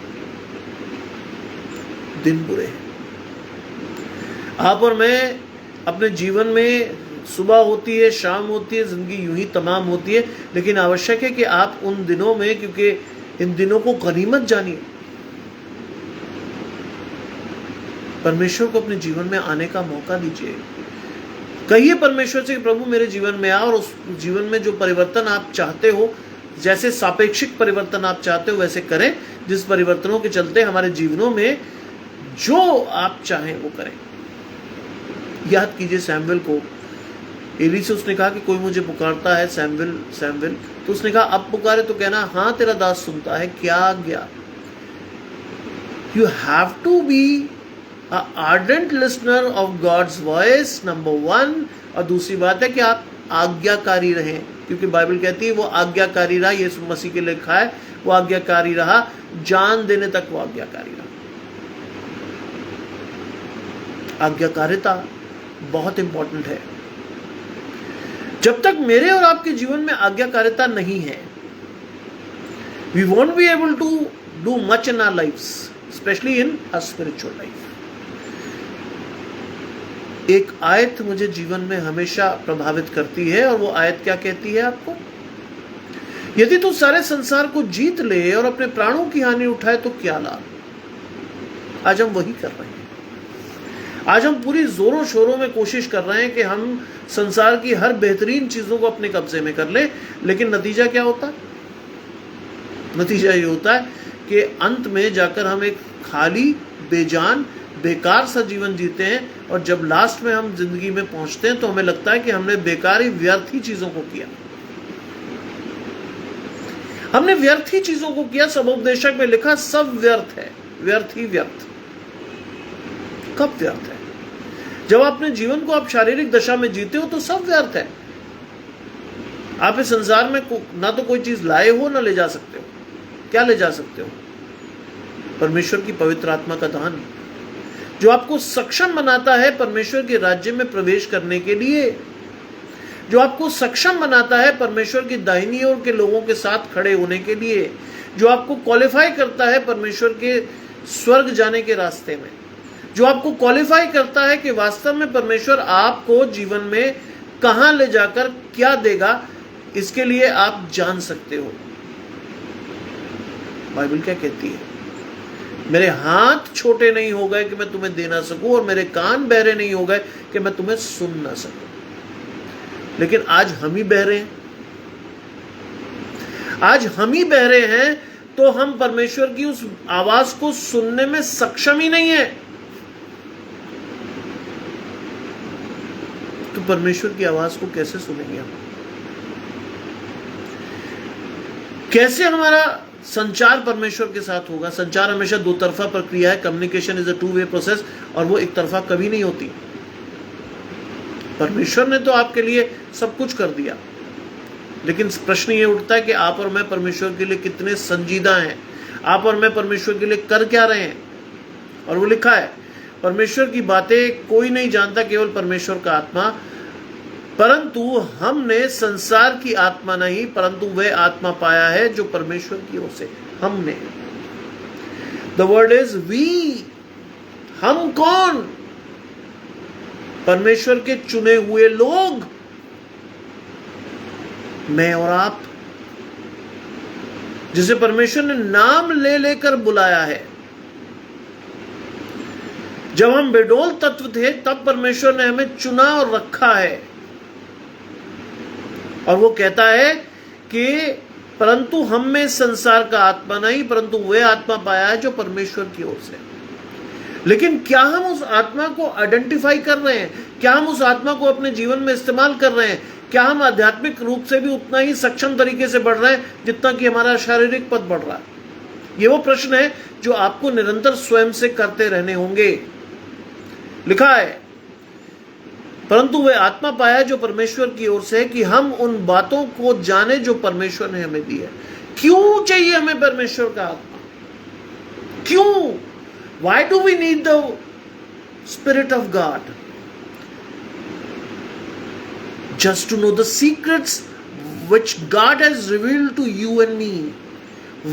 दिन बुरे हैं। आप और मैं अपने जीवन में सुबह होती है, शाम होती है, जिंदगी यूं ही तमाम होती है, लेकिन आवश्यक है कि आप उन दिनों में, क्योंकि इन दिनों को गनीमत जानिए, परमेश्वर को अपने जीवन में आने का मौका दीजिए। कहिए परमेश्वर से कि प्रभु मेरे जीवन में आ, और उस जीवन में जो परिवर्तन आप चाहते हो, जैसे सापेक्षिक परिवर्तन आप चाहते हो वैसे करें, जिस परिवर्तनों के चलते हमारे जीवनों में जो आप चाहें वो करें। याद कीजिए सैमुएल को, एली से उसने कहा कि कोई मुझे पुकारता है, सैमुएल सैमुएल, तो उसने कहा अब पुकारे तो कहना हाँ तेरा दास सुनता है, क्या आज्ञा। You have to be a ardent listener of God's voice, number 1, और दूसरी बात है कि आप आज्ञाकारी रहें, क्योंकि बाइबल कहती है वो आज्ञाकारी रहा, यीशु मसीह के लिखा है वो आज्ञाकारी रहा, जान देने तक वो आज्ञाकारी रहा। आज्ञाकारिता बहुत इंपॉर्टेंट है। जब तक मेरे और आपके जीवन में आज्ञाकारिता नहीं है, We won't be able to do much in our lives, especially in our spiritual life. एक आयत मुझे जीवन में हमेशा प्रभावित करती है, और वो आयत क्या कहती है आपको? यदि तू सारे संसार को जीत ले और अपने प्राणों की हानि उठाए तो क्या लाभ। आज हम वही कर रहे हैं। आज हम पूरी जोरों शोरों में कोशिश कर रहे हैं कि हम संसार की हर बेहतरीन चीजों को अपने कब्जे में कर ले, लेकिन नतीजा क्या होता है? नतीजा ये होता है कि अंत में जाकर हम एक खाली, बेजान, बेकार सा जीवन जीते हैं, और जब लास्ट में हम जिंदगी में पहुंचते हैं तो हमें लगता है कि हमने बेकार ही, व्यर्थ ही चीजों को किया। हमने व्यर्थ ही चीजों को किया। सबोपदेशक में लिखा सब व्यर्थ है, व्यर्थ ही व्यर्थ। कब व्यर्थ है? जब अपने जीवन को आप शारीरिक दशा में जीते हो तो सब व्यर्थ है। आप इस संसार में ना तो कोई चीज लाए हो, ना ले जा सकते हो। क्या ले जा सकते हो? परमेश्वर की पवित्र आत्मा का दान, जो आपको सक्षम बनाता है परमेश्वर के राज्य में प्रवेश करने के लिए, जो आपको सक्षम बनाता है परमेश्वर की दाहिनी ओर के लोगों के साथ खड़े होने के लिए, जो आपको क्वालिफाई करता है परमेश्वर के स्वर्ग जाने के रास्ते में, जो आपको क्वालिफाई करता है कि वास्तव में परमेश्वर आपको जीवन में कहां ले जाकर क्या देगा, इसके लिए आप जान सकते हो। बाइबल क्या कहती है? मेरे हाथ छोटे नहीं हो गए कि मैं तुम्हें दे ना सकूं, और मेरे कान बहरे नहीं हो गए कि मैं तुम्हें सुन ना सकूं। लेकिन आज हम ही बहरे हैं। आज हम ही बहरे हैं, तो हम परमेश्वर की उस आवाज को सुनने में सक्षम ही नहीं है। तो परमेश्वर की आवाज को कैसे सुनेंगे हम? कैसे हमारा संचार परमेश्वर के साथ होगा? संचार हमेशा दो तरफा प्रक्रिया है। Communication is a two way process, और वो एक तरफा कभी नहीं होती। परमेश्वर ने तो आपके लिए सब कुछ कर दिया, लेकिन प्रश्न ये उठता है कि आप और मैं परमेश्वर के लिए कितने संजीदा हैं। आप और मैं परमेश्वर के लिए कर क्या रहे हैं? और वो लिखा है, परमेश्वर की बातें कोई नहीं जानता, केवल परमेश्वर का आत्मा। परंतु हमने संसार की आत्मा नहीं, परंतु वह आत्मा पाया है जो परमेश्वर की ओर से। हमने, द वर्ड इज वी। हम कौन? परमेश्वर के चुने हुए लोग, मैं और आप, जिसे परमेश्वर ने नाम ले लेकर बुलाया है। जब हम बेडोल तत्व थे तब परमेश्वर ने हमें चुना और रखा है, और वो कहता है कि परंतु हम में संसार का आत्मा नहीं, परंतु वह आत्मा पाया है जो परमेश्वर की ओर से। लेकिन क्या हम उस आत्मा को आइडेंटिफाई कर रहे हैं? क्या हम उस आत्मा को अपने जीवन में इस्तेमाल कर रहे हैं? क्या हम आध्यात्मिक रूप से भी उतना ही सक्षम तरीके से बढ़ रहे हैं जितना कि हमारा शारीरिक पद बढ़ रहा है? ये वो प्रश्न है जो आपको निरंतर स्वयं से करते रहने होंगे। लिखा है, परंतु वह आत्मा पाया जो परमेश्वर की ओर से है, कि हम उन बातों को जाने जो परमेश्वर ने हमें दी है। क्यों चाहिए हमें परमेश्वर का आत्मा? क्यों? Why do we need the Spirit of God? Just to know the secrets which God has revealed to you and me.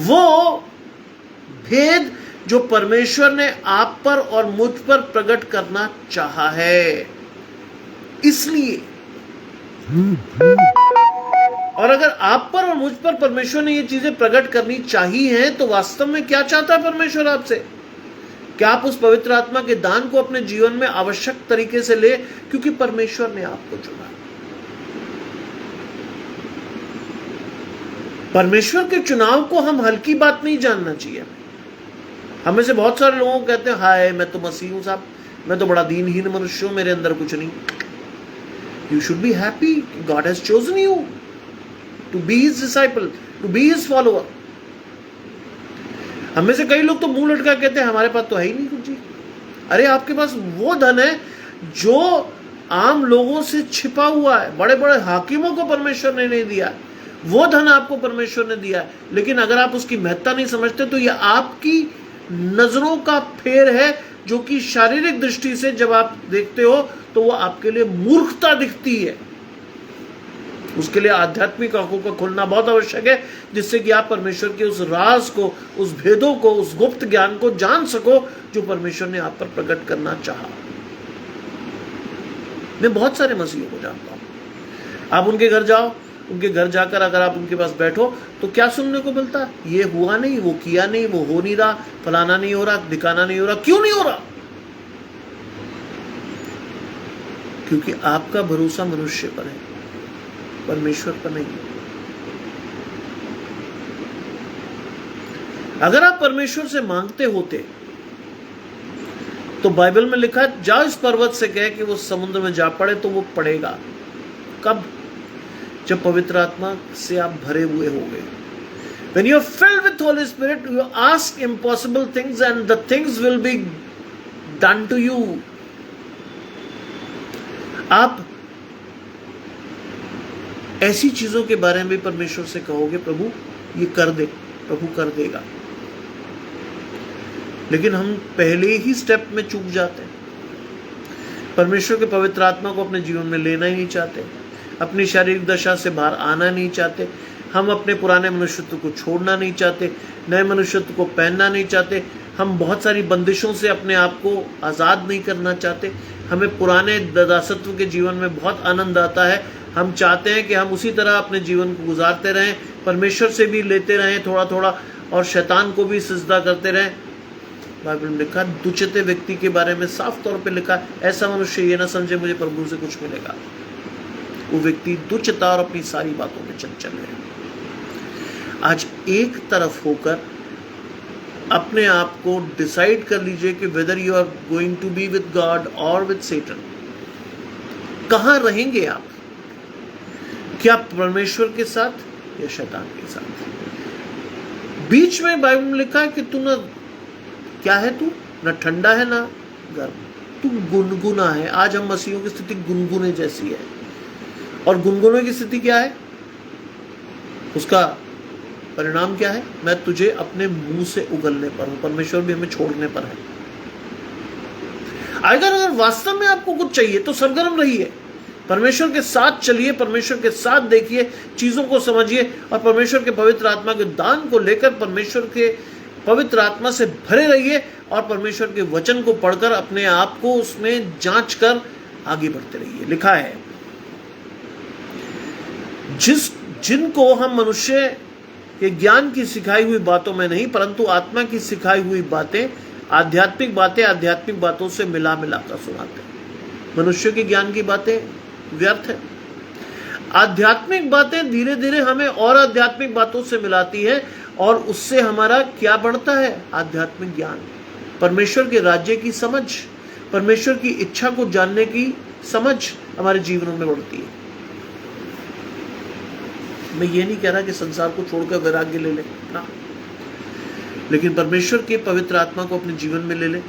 वो भेद जो परमेश्वर ने आप पर और मुझ पर प्रकट करना चाहा है, इसलिए। और अगर आप पर और मुझ पर परमेश्वर ने ये चीजें प्रकट करनी चाहिए हैं, तो वास्तव में क्या चाहता है परमेश्वर आपसे? क्या आप उस पवित्र आत्मा के दान को अपने जीवन में आवश्यक तरीके से ले, क्योंकि परमेश्वर ने आपको चुना। परमेश्वर के चुनाव को हम हल्की बात नहीं जानना चाहिए। हमें से बहुत सारे लोगों को कहते हैं, हाय मैं तो मसीह हूं साहब, मैं तो बड़ा दीनहीन मनुष्य हूं, मेरे अंदर कुछ नहीं। You should be happy, God has chosen you to be his disciple, to be his follower. हमें से कई लोग तो मुंह लटका कहते हैं, हमारे पास तो है ही नहीं कुछ जी। अरे आपके पास वो धन है जो आम लोगों से छिपा हुआ है। बड़े बड़े हाकिमों को परमेश्वर ने नहीं दिया, वो धन आपको परमेश्वर ने दिया है। लेकिन अगर आप उसकी महत्ता नहीं समझते तो यह आपकी नजरों का फेर है, जो कि शारीरिक दृष्टि से जब आप देखते हो तो वो आपके लिए मूर्खता दिखती है। उसके लिए आध्यात्मिक आंखों का खुलना बहुत आवश्यक है, जिससे कि आप परमेश्वर के उस राज को, उस भेदों को, उस गुप्त ज्ञान को जान सको जो परमेश्वर ने आप पर प्रकट करना चाहा। मैं बहुत सारे मसीहों को जानता हूं। आप उनके घर जाओ, उनके घर जाकर अगर आप उनके पास बैठो तो क्या सुनने को मिलता है? ये हुआ नहीं, वो किया नहीं, वो हो नहीं रहा, फलाना नहीं हो रहा, दिखाना नहीं हो रहा। क्यों नहीं हो रहा? क्योंकि आपका भरोसा मनुष्य पर है, परमेश्वर पर नहीं। अगर आप परमेश्वर से मांगते होते तो बाइबल में लिखा है, जाओ इस पर्वत से कहे कि वो समुद्र में जा पड़े, तो वो पड़ेगा। कब? जब पवित्र आत्मा से आप भरे हुए होंगे। When you are filled with Holy Spirit, you ask impossible things and the things will be done to you. आप ऐसी चीजों के बारे में परमेश्वर से कहोगे, प्रभु ये कर दे, प्रभु कर देगा। लेकिन हम पहले ही स्टेप में चूक जाते हैं। परमेश्वर के पवित्र आत्मा को अपने जीवन में लेना ही नहीं चाहते, अपनी शारीरिक दशा से बाहर आना नहीं चाहते, हम अपने पुराने मनुष्यत्व को छोड़ना नहीं चाहते, नए मनुष्यत्व को पहनना नहीं चाहते, हम बहुत सारी बंदिशों से अपने आप को आज़ाद नहीं करना चाहते। हमें पुराने दासत्व के जीवन में बहुत आनंद आता है। हम चाहते हैं कि हम उसी तरह अपने जीवन को गुजारते रहें, परमेश्वर से भी लेते रहें थोड़ा थोड़ा और शैतान को भी सिजदा करते रहें। बाइबल में लिखा, दुचते व्यक्ति के बारे में साफ तौर पे लिखा, ऐसा मनुष्य ये ना समझे मुझे प्रभु से कुछ मिलेगा। वो व्यक्ति दुचता और अपनी सारी बातों में चंचल है। आज एक तरफ होकर अपने आप को डिसाइड कर लीजिए कि whether you are going to be with God और विद सेटन। कहां रहेंगे आप? क्या परमेश्वर के साथ या शैतान के साथ? बीच में बाइबल में लिखा है कि तू ना क्या है, तू ना ठंडा है ना गर्म, तू गुनगुना है। आज हम मसीहों की स्थिति गुनगुने जैसी है। और गुनगुने की स्थिति क्या है? उसका परिणाम क्या है? मैं तुझे अपने मुंह से उगलने पर हूं। परमेश्वर भी हमें छोड़ने पर है। अगर वास्तव में आपको कुछ चाहिए तो सरगर्म रहिए, परमेश्वर के साथ चलिए, परमेश्वर के साथ देखिए, चीजों को समझिए और परमेश्वर के पवित्र आत्मा के दान को लेकर परमेश्वर के पवित्र आत्मा से भरे रहिए और परमेश्वर के वचन को पढ़कर अपने आप को उसमें जांच कर आगे बढ़ते रहिए। लिखा है, जिनको हम मनुष्य के ज्ञान की सिखाई हुई बातों में नहीं परंतु आत्मा की सिखाई हुई बातें, आध्यात्मिक बातों से मिला कर सुनाते हैं। मनुष्य के ज्ञान की बातें व्यर्थ है। आध्यात्मिक बातें धीरे धीरे हमें और आध्यात्मिक बातों से मिलाती है और उससे हमारा क्या बढ़ता है? आध्यात्मिक ज्ञान, परमेश्वर के राज्य की समझ, परमेश्वर की इच्छा को जानने की समझ हमारे जीवनों में बढ़ती है। मैं ये नहीं कह रहा कि संसार को छोड़कर वैराग्य ले ले ना, लेकिन परमेश्वर के पवित्र आत्मा को अपने जीवन में ले ले।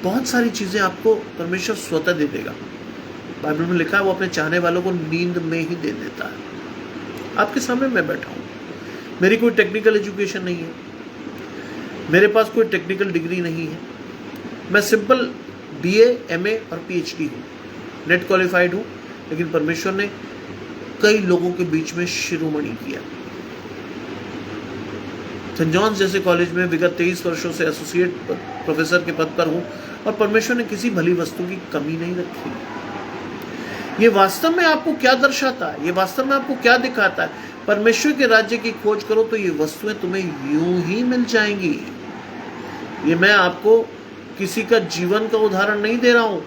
बहुत सारी चीजें आपको परमेश्वर स्वतः दे देगा। बाइबल में लिखा है, वो अपने चाहने वालों को नींद में ही दे देता है। आपके सामने मैं बैठा हूं, मेरी कोई टेक्निकल एजुकेशन नहीं है, मेरे पास कोई टेक्निकल डिग्री नहीं है, मैं सिंपल BA, MA और PhD हूँ, नेट क्वालिफाइड हूँ, लेकिन परमेश्वर ने कई लोगों के बीच में शिरोमणि किया। सेंट जॉन्स जैसे कॉलेज में विगत 23 वर्षों से एसोसिएट प्रोफेसर के पद पर हूँ और परमेश्वर ने किसी भली वस्तु की कमी नहीं रखी। ये वास्तव में आपको क्या दर्शाता है? ये वास्तव में आपको क्या दिखाता है? परमेश्वर के राज्य की खोज करो तो ये वस्तुएं तुम्हें यूं ही मिल जाएंगी। ये मैं आपको किसी का जीवन का उदाहरण नहीं दे रहा हूं,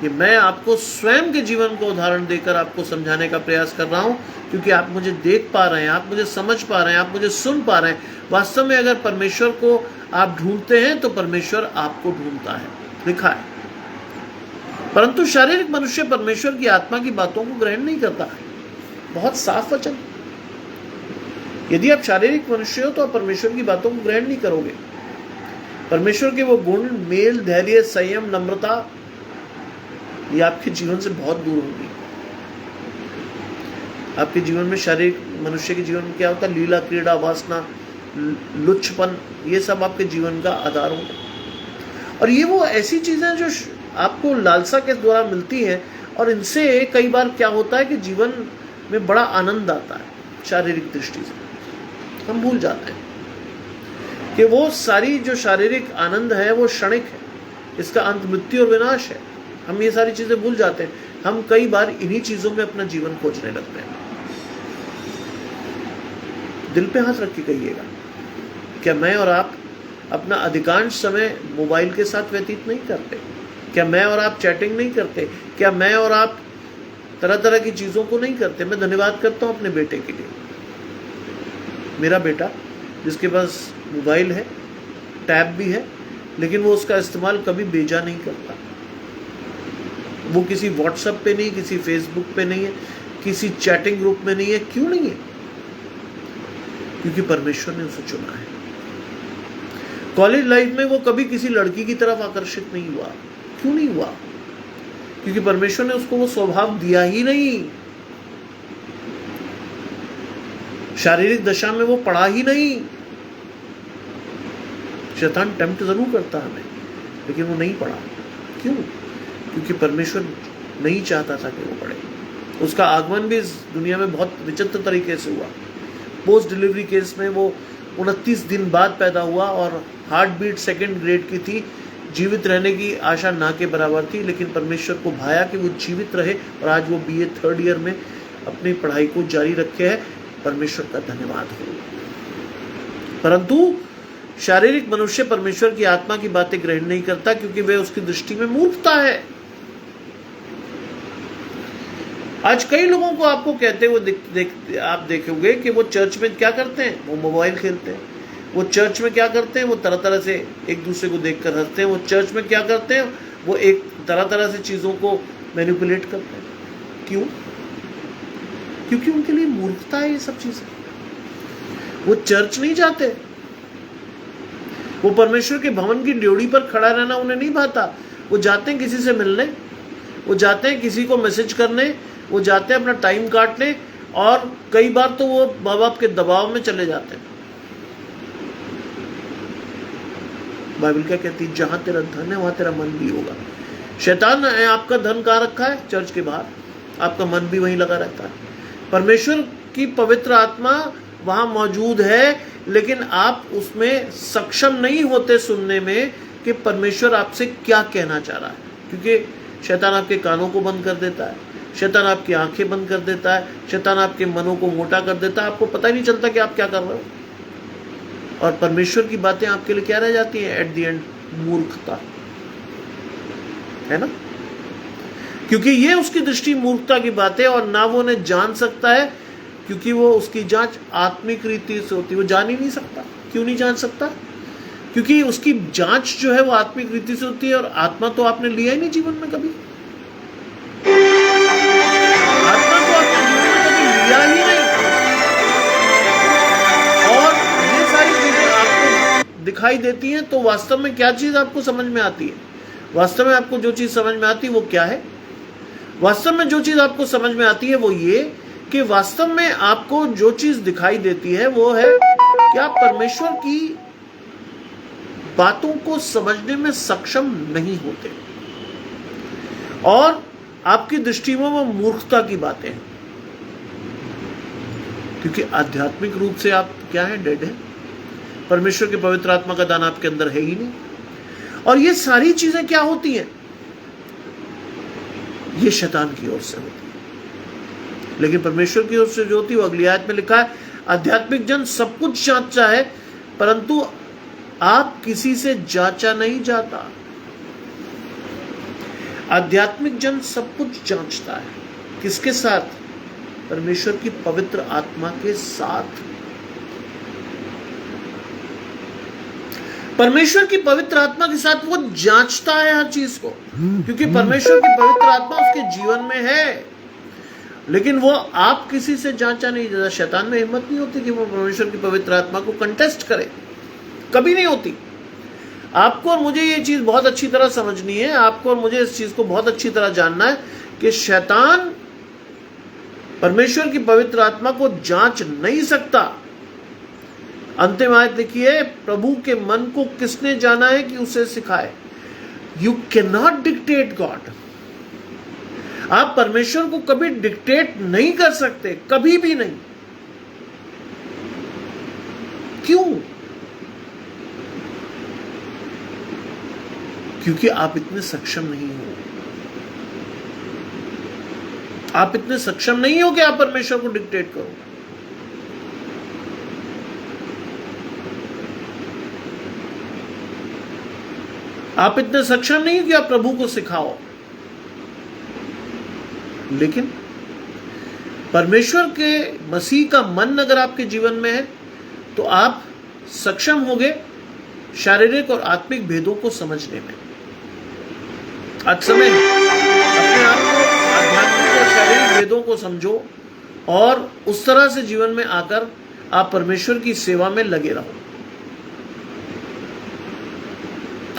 ये मैं आपको स्वयं के जीवन का उदाहरण देकर आपको समझाने का प्रयास कर रहा हूं, क्योंकि आप मुझे देख पा रहे हैं, आप मुझे समझ पा रहे हैं, आप मुझे सुन पा रहे हैं। वास्तव में अगर परमेश्वर को आप ढूंढते हैं तो परमेश्वर आपको ढूंढता है, लिखा है। परंतु शारीरिक मनुष्य परमेश्वर की आत्मा की बातों को ग्रहण नहीं करता है। बहुत साफ वचन। यदि आप शारीरिक मनुष्य हो तो आप परमेश्वर की बातों को ग्रहण नहीं करोगे। परमेश्वर के वो गुण, मेल, धैर्य, संयम, नम्रता, ये आपके जीवन से बहुत दूर होगी। आपके जीवन में शारीरिक मनुष्य के जीवन में क्या होता है? लीला, क्रीड़ा, वासना, लुच्चपन, ये सब आपके जीवन का आधार होगा। और ये वो ऐसी चीजें जो आपको लालसा के द्वारा मिलती हैं और इनसे कई बार क्या होता है कि जीवन में बड़ा आनंद आता है शारीरिक दृष्टि से। हम भूल जाते हैं कि वो सारी जो शारीरिक आनंद है वो क्षणिक है, इसका अंत मृत्यु और विनाश है। हम ये सारी चीजें भूल जाते हैं। हम कई बार इन्हीं चीजों में अपना जीवन खोजने लगते हैं। दिल पे हाथ रख के कहिएगा, क्या मैं और आप अपना अधिकांश समय मोबाइल के साथ व्यतीत नहीं करते? क्या मैं और आप चैटिंग नहीं करते? क्या मैं और आप तरह तरह की चीज़ों को नहीं करते? मैं धन्यवाद करता हूँ अपने बेटे के लिए। मेरा बेटा जिसके पास मोबाइल है, टैब भी है, लेकिन वो उसका इस्तेमाल कभी बेजा नहीं करता। वो किसी व्हाट्सएप पे नहीं, किसी फेसबुक पे नहीं है, किसी चैटिंग ग्रुप में नहीं है। क्यों नहीं है? क्योंकि परमेश्वर ने उसे चुना है। कॉलेज लाइफ में वो कभी किसी लड़की की तरफ आकर्षित नहीं हुआ। क्यों नहीं हुआ? क्योंकि परमेश्वर ने उसको वो स्वभाव दिया ही नहीं। शारीरिक दशा में वो पड़ा ही नहीं। शैतान टेम्प्ट जरूर करता हमें, लेकिन वो नहीं पड़ा। क्यों? क्योंकि परमेश्वर नहीं चाहता था कि वो पड़े। उसका आगमन भी इस दुनिया में बहुत विचित्र तरीके से हुआ। पोस्ट डिलीवरी केस में वो 29 दिन बाद पैदा हुआ और हार्ट बीट सेकेंड ग्रेड की थी। जीवित रहने की आशा ना के बराबर थी, लेकिन परमेश्वर को भाया कि वो जीवित रहे और आज वो BA 3rd ईयर में अपनी पढ़ाई को जारी रखे है। परमेश्वर का धन्यवाद हो। परंतु शारीरिक मनुष्य परमेश्वर की आत्मा की बातें ग्रहण नहीं करता, क्योंकि वे उसकी दृष्टि में मूर्खता है। आज कई लोगों को आपको कहते हुए आप देखोगे कि वो चर्च में क्या करते हैं? वो मोबाइल खेलते हैं। वो चर्च में क्या करते हैं? वो तरह तरह से एक दूसरे को देखकर हंसते हैं। वो चर्च में क्या करते हैं? वो एक तरह तरह से चीज़ों को मैनिपुलेट करते हैं। क्यों? क्योंकि उनके लिए मूर्खता है ये सब चीज़ें। वो चर्च नहीं जाते। वो परमेश्वर के भवन की ड्योढ़ी पर खड़ा रहना उन्हें नहीं भाता। वो जाते हैं किसी से मिलने, वो जाते हैं किसी को मैसेज करने, वो जाते हैं अपना टाइम काटने, और कई बार तो वो माँ बाप के दबाव में चले जाते हैं। बाइबल क्या कहती है? जहां तेरा धन है वहां तेरा मन भी होगा। शैतान ने आपका धन कहाँ रखा है? चर्च के बाहर। आपका मन भी वहीं लगा रहता है। परमेश्वर की पवित्र आत्मा वहां मौजूद है, लेकिन आप उसमें सक्षम नहीं होते सुनने में कि परमेश्वर आपसे क्या कहना चाह रहा है, क्योंकि शैतान आपके कानों को बंद कर देता है, शैतान आपकी आंखें बंद कर देता है, शैतान आपके मनों को मोटा कर देता है। आपको पता ही नहीं चलता कि आप क्या कर रहे हो, और परमेश्वर की बातें आपके लिए क्या रह जाती हैं? एट द एंड मूर्खता, है ना? क्योंकि ये उसकी दृष्टि मूर्खता की बात है, और ना वो उन्हें जान सकता है, क्योंकि वो उसकी जांच आत्मिक रीति से होती है। वो जान ही नहीं सकता। क्यों नहीं जान सकता? क्योंकि उसकी जांच जो है वो आत्मिक रीति से होती है, और आत्मा तो आपने लिया ही नहीं जीवन में कभी। आत्मा तो आपने जीवन में कभी लिया ही नहीं। और ये सारी चीजें आपको दिखाई देती हैं, तो वास्तव में क्या चीज आपको समझ में आती है? वास्तव में आपको जो चीज समझ में आती है वो क्या है? वास्तव में जो चीज आपको समझ में आती है वो ये कि वास्तव में आपको जो चीज दिखाई देती है वो है कि आप परमेश्वर की बातों को समझने में सक्षम नहीं होते, और आपकी दृष्टि में वो मूर्खता की बातें हैं, क्योंकि आध्यात्मिक रूप से आप क्या है? डेड है। परमेश्वर के पवित्र आत्मा का दान आपके अंदर है ही नहीं। और ये सारी चीजें क्या होती हैं? ये शैतान की ओर से होती है। लेकिन परमेश्वर की ओर से जो होती है वो अगली आयत में लिखा है, आध्यात्मिक जन सब कुछ जांचता है, परंतु आप किसी से जांचा नहीं जाता। आध्यात्मिक जन सब कुछ जांचता है। किसके साथ? परमेश्वर की पवित्र आत्मा के साथ। परमेश्वर की पवित्र आत्मा के साथ वो जांचता है हर चीज को, क्योंकि परमेश्वर की पवित्र आत्मा उसके जीवन में है। लेकिन वो आप किसी से जांचा नहीं जाता। शैतान में हिम्मत नहीं होती कि वो परमेश्वर की पवित्र आत्मा को कंटेस्ट करे, कभी नहीं होती। आपको और मुझे ये चीज बहुत अच्छी तरह समझनी है, आपको और मुझे इस चीज को बहुत अच्छी तरह जानना है कि शैतान परमेश्वर की पवित्र आत्मा को जांच नहीं सकता। अंतिम आयत लिखिए, प्रभु के मन को किसने जाना है कि उसे सिखाए? You can not dictate God. आप परमेश्वर को कभी डिक्टेट नहीं कर सकते, कभी भी नहीं। क्यों? क्योंकि आप इतने सक्षम नहीं हो। आप इतने सक्षम नहीं हो कि आप परमेश्वर को डिक्टेट करो। आप इतने सक्षम नहीं हो कि आप प्रभु को सिखाओ। लेकिन परमेश्वर के मसीह का मन अगर आपके जीवन में है तो आप सक्षम होंगे शारीरिक और आत्मिक भेदों को समझने में। आज समय अपने आप को आध्यात्मिक और शारीरिक भेदों को समझो और उस तरह से जीवन में आकर आप परमेश्वर की सेवा में लगे रहो।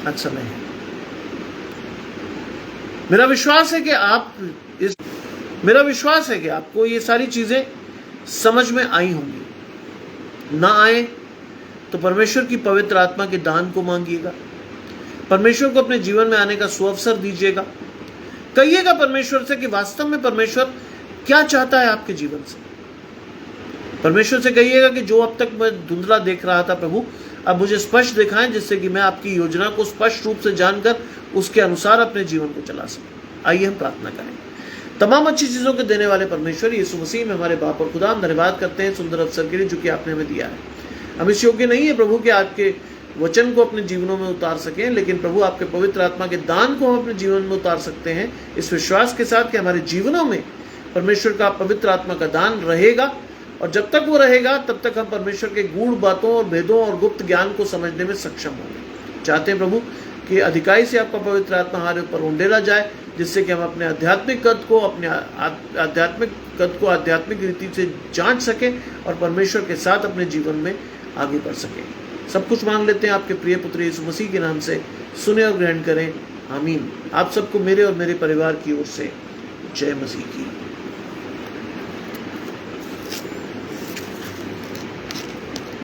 आज समय है। मेरा विश्वास है कि आपको ये सारी चीजें समझ में आई होंगी। ना आए तो परमेश्वर की पवित्र आत्मा के दान को मांगिएगा। परमेश्वर को अपने जीवन में आने का सुअवसर दीजिएगा। कहिएगा परमेश्वर से कि वास्तव में परमेश्वर क्या चाहता है आपके जीवन से। परमेश्वर से कहिएगा कि जो अब तक मैं धुंधला देख रहा था प्रभु, अब मुझे स्पष्ट दिखाएं, जिससे कि मैं आपकी योजना को स्पष्ट रूप से जानकर उसके अनुसार अपने जीवन को चला सकूं। आइए हम प्रार्थना करें। तमाम अच्छी चीजों के देने वाले परमेश्वर यीशु मसीह में हमारे बाप और खुदा, हम धन्यवाद करते हैं सुंदर अवसर के लिए जो कि आपने हमें दिया है। हम इस योग्य नहीं है प्रभु कि आपके वचन को अपने जीवनों में उतार सकें, लेकिन प्रभु आपके पवित्र आत्मा के दान को हम अपने जीवन में उतार सकते हैं इस विश्वास के साथ कि हमारे जीवनों में परमेश्वर का पवित्र आत्मा का दान रहेगा। और जब तक वो रहेगा तब तक हम परमेश्वर के गूढ़ बातों और भेदों और गुप्त ज्ञान को समझने में सक्षम होंगे। चाहते हैं प्रभु कि अधिकाई से आपका पवित्र आत्मा हमारे ऊपर उंडेला जाए, जिससे कि हम अपने आध्यात्मिक कद को आध्यात्मिक रीति से जांच सकें और परमेश्वर के साथ अपने जीवन में आगे बढ़ सकें। सब कुछ मांग लेते हैं आपके प्रिय पुत्र यीशु मसीह के नाम से, सुने और ग्रहण करें। आमीन। आप सबको मेरे और मेरे परिवार की ओर से जय मसीह की।